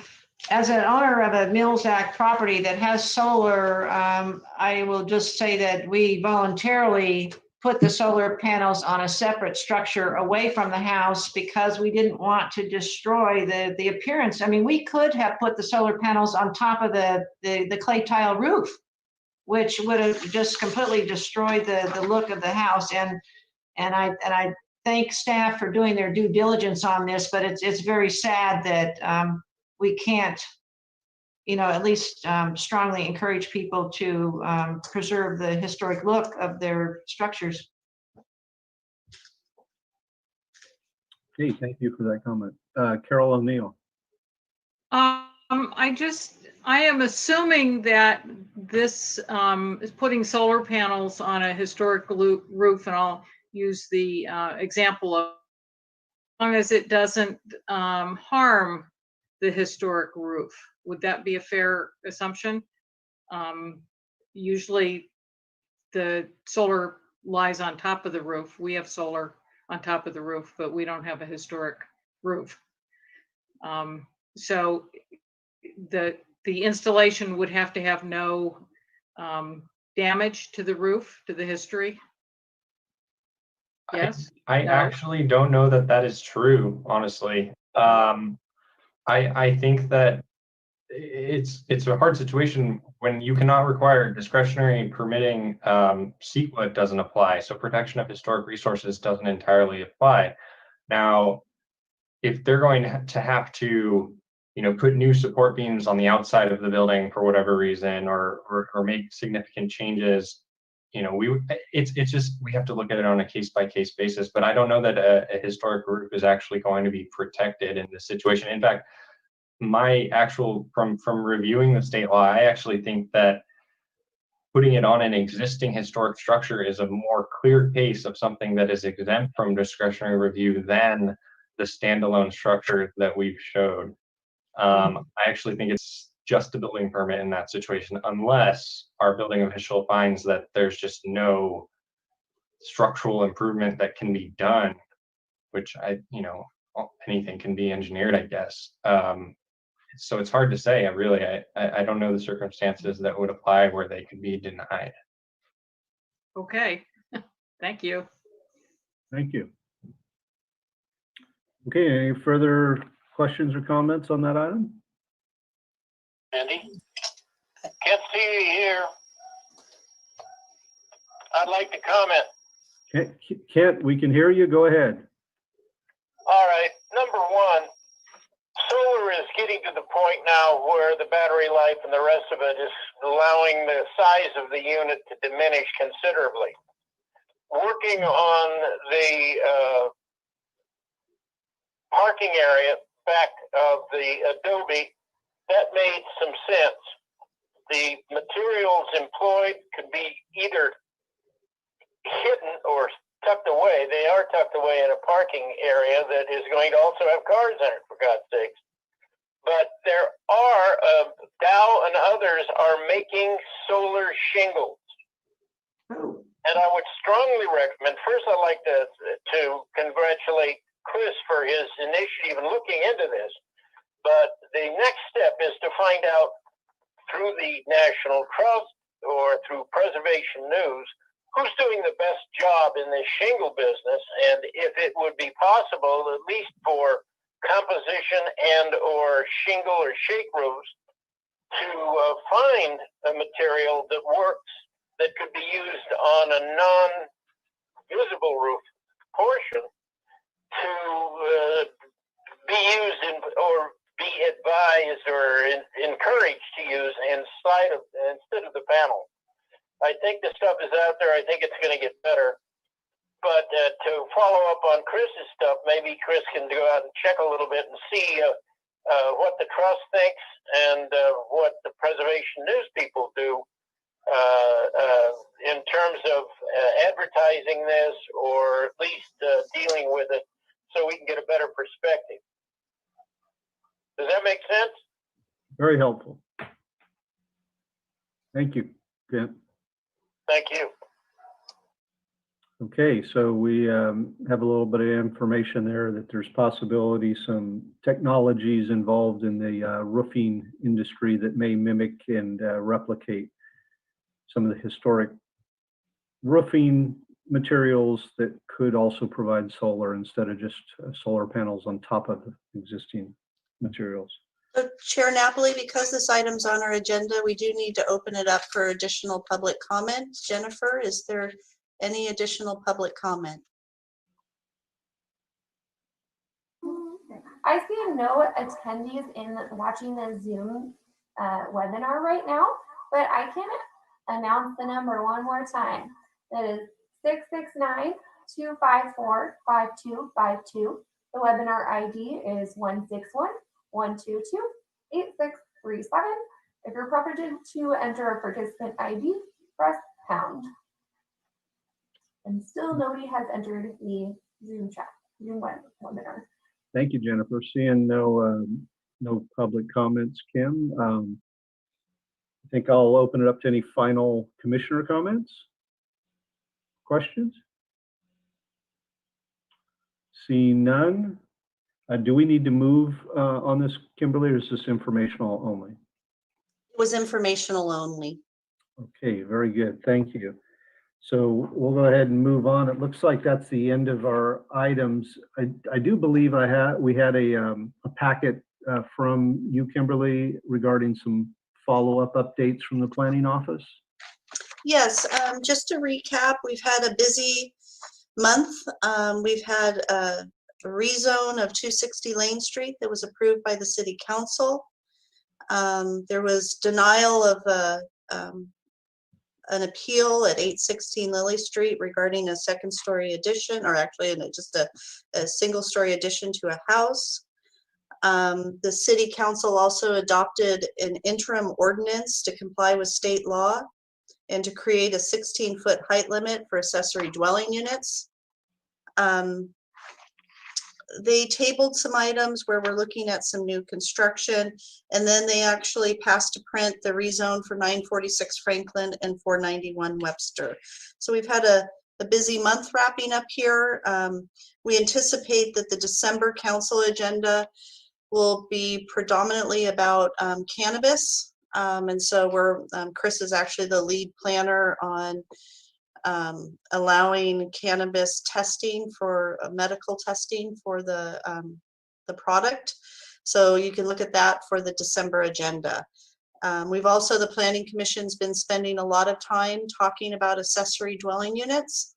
As an owner of a Mills Act property that has solar, I will just say that we voluntarily put the solar panels on a separate structure away from the house because we didn't want to destroy the appearance. I mean, we could have put the solar panels on top of the clay tile roof, which would have just completely destroyed the look of the house. And I thank staff for doing their due diligence on this, but it's very sad that we can't, at least strongly encourage people to preserve the historic look of their structures. Okay, thank you for that comment. Carol O'Neill. I am assuming that this is putting solar panels on a historic roof, and I'll use the example of, as long as it doesn't harm the historic roof. Would that be a fair assumption? Usually the solar lies on top of the roof. We have solar on top of the roof, but we don't have a historic roof. So the installation would have to have no damage to the roof, to the history. Yes? I No? actually don't know that that is true, honestly. I think that it's a hard situation when you cannot require discretionary permitting. CEQA doesn't apply, so protection of historic resources doesn't entirely apply. Now, if they're going to have to, put new support beams on the outside of the building for whatever reason, or make significant changes, it's just, we have to look at it on a case by case basis. But I don't know that a historic roof is actually going to be protected in this situation. In fact, from reviewing the state law, I actually think that putting it on an existing historic structure is a more clear case of something that is exempt from discretionary review than the standalone structure that we've showed. I actually think it's just a building permit in that situation, unless our building official finds that there's just no structural improvement that can be done, which anything can be engineered, I guess. So it's hard to say. I don't know the circumstances that would apply where they could be denied. Okay, thank you. Thank you. Okay, any further questions or comments on that item? Andy? Can't see you here. I'd like to comment. Kent, we can hear you. Go ahead. All right. Number one, solar is getting to the point now where the battery life and the rest of it is allowing the size of the unit to diminish considerably. Working on the parking area back of the Adobe, that made some sense. The materials employed could be either hidden or tucked away. They are tucked away in a parking area that is going to also have cars in it, for God's sakes. But there are, Dow and others are making solar shingles. And I would strongly recommend, first I'd like to congratulate Chris for his initiative in looking into this. But the next step is to find out through the National Trust or through Preservation News who's doing the best job in this shingle business, and if it would be possible, at least for composition and or shingle or shake roofs, to find a material that works that could be used on a non-visible roof portion to be used in, or be advised or encouraged to use instead of the panel. I think the stuff is out there. I think it's going to get better. But to follow up on Chris's stuff, maybe Chris can go out and check a little bit and see what the trust thinks and what the Preservation News people do in terms of advertising this, or at least dealing with it, so we can get a better perspective. Does that make sense? Very helpful. Thank you, Kent. Thank you. Okay, so we have a little bit of information there that there's possibly some technologies involved in the roofing industry that may mimic and replicate some of the historic roofing materials that could also provide solar instead of just solar panels on top of existing materials. So Chair Napoli, because this item's on our agenda, we do need to open it up for additional public comment. Jennifer, is there any additional public comment? I see no attendees in watching the Zoom webinar right now, but I can announce the number one more time. That is 669-254-5252. The webinar ID is 161-122-8637. If you're prompted to enter a participant ID, press pound. And still nobody has entered the Zoom chat, Zoom webinar. Thank you, Jennifer. Seeing no public comments, Kim, I think I'll open it up to any final commissioner comments. questions? Seeing none, do we need to move on this, Kimberly, or is this informational only? It was informational only. Okay, very good. Thank you. So we'll go ahead and move on. It looks like that's the end of our items. I do believe we had a packet from you, Kimberly, regarding some follow-up updates from the planning office. Yes, just to recap, we've had a busy month. We've had a rezone of 260 Lane Street that was approved by the city council. There was denial of an appeal at 816 Lily Street regarding a second-story addition, or actually just a single-story addition to a house. The city council also adopted an interim ordinance to comply with state law and to create a 16-foot height limit for accessory dwelling units. They tabled some items where we're looking at some new construction, and then they actually passed to print the rezone for 946 Franklin and 491 Webster. So we've had a busy month wrapping up here. We anticipate that the December council agenda will be predominantly about cannabis. And so Chris is actually the lead planner on allowing cannabis testing for medical testing for the product. So you can look at that for the December agenda. We've also, the Planning Commission's been spending a lot of time talking about accessory dwelling units.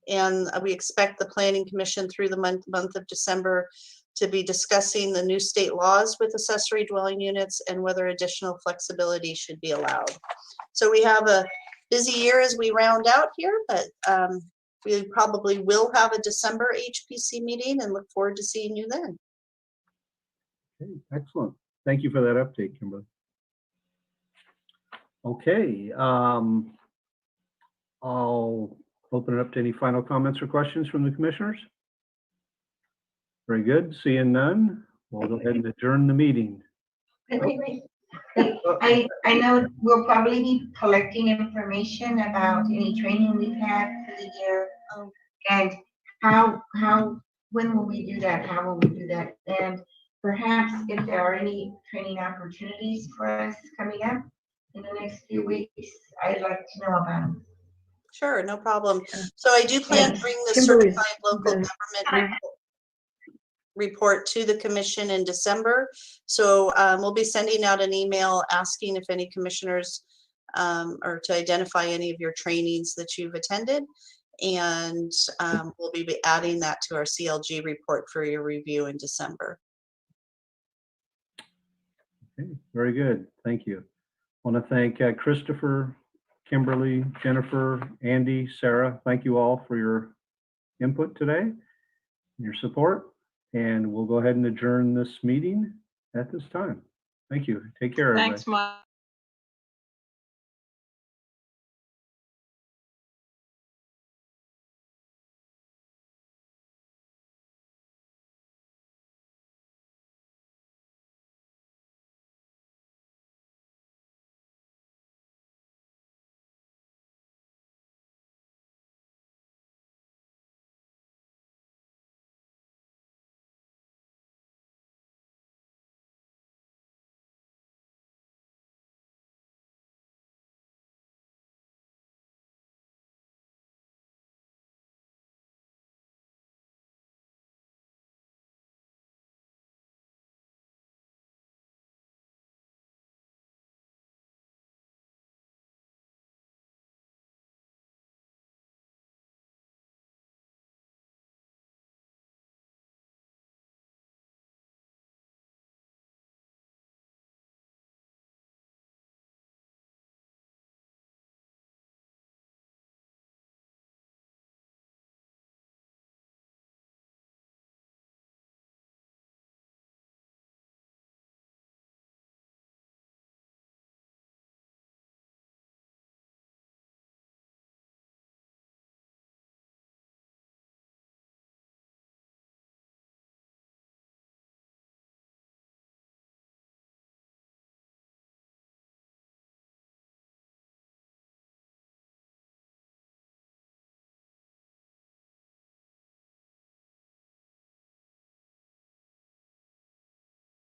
And we expect the Planning Commission through the month of December to be discussing the new state laws with accessory dwelling units and whether additional flexibility should be allowed. So we have a busy year as we round out here, but we probably will have a December HPC meeting and look forward to seeing you then. Okay, excellent. Thank you for that update, Kimberly. Okay, I'll open it up to any final comments or questions from the commissioners. Very good. Seeing none, we'll go ahead and adjourn the meeting. Wait. I know we'll probably be collecting information about any training we've had for the year. And when will we do that? How will we do that? And perhaps if there are any training opportunities for us coming up in the next few weeks, I'd like to know about them. Sure, no problem. So I do plan to bring the Kimberly's certified local government report to the commission in December. So we'll be sending out an email asking if any commissioners or to identify any of your trainings that you've attended. And we'll be adding that to our CLG report for your review in December. Okay, very good. Thank you. I want to thank Christopher, Kimberly, Jennifer, Andy, Sarah. Thank you all for your input today and your support. And we'll go ahead and adjourn this meeting at this time. Thank you. Take care, everybody. Thanks, Mike.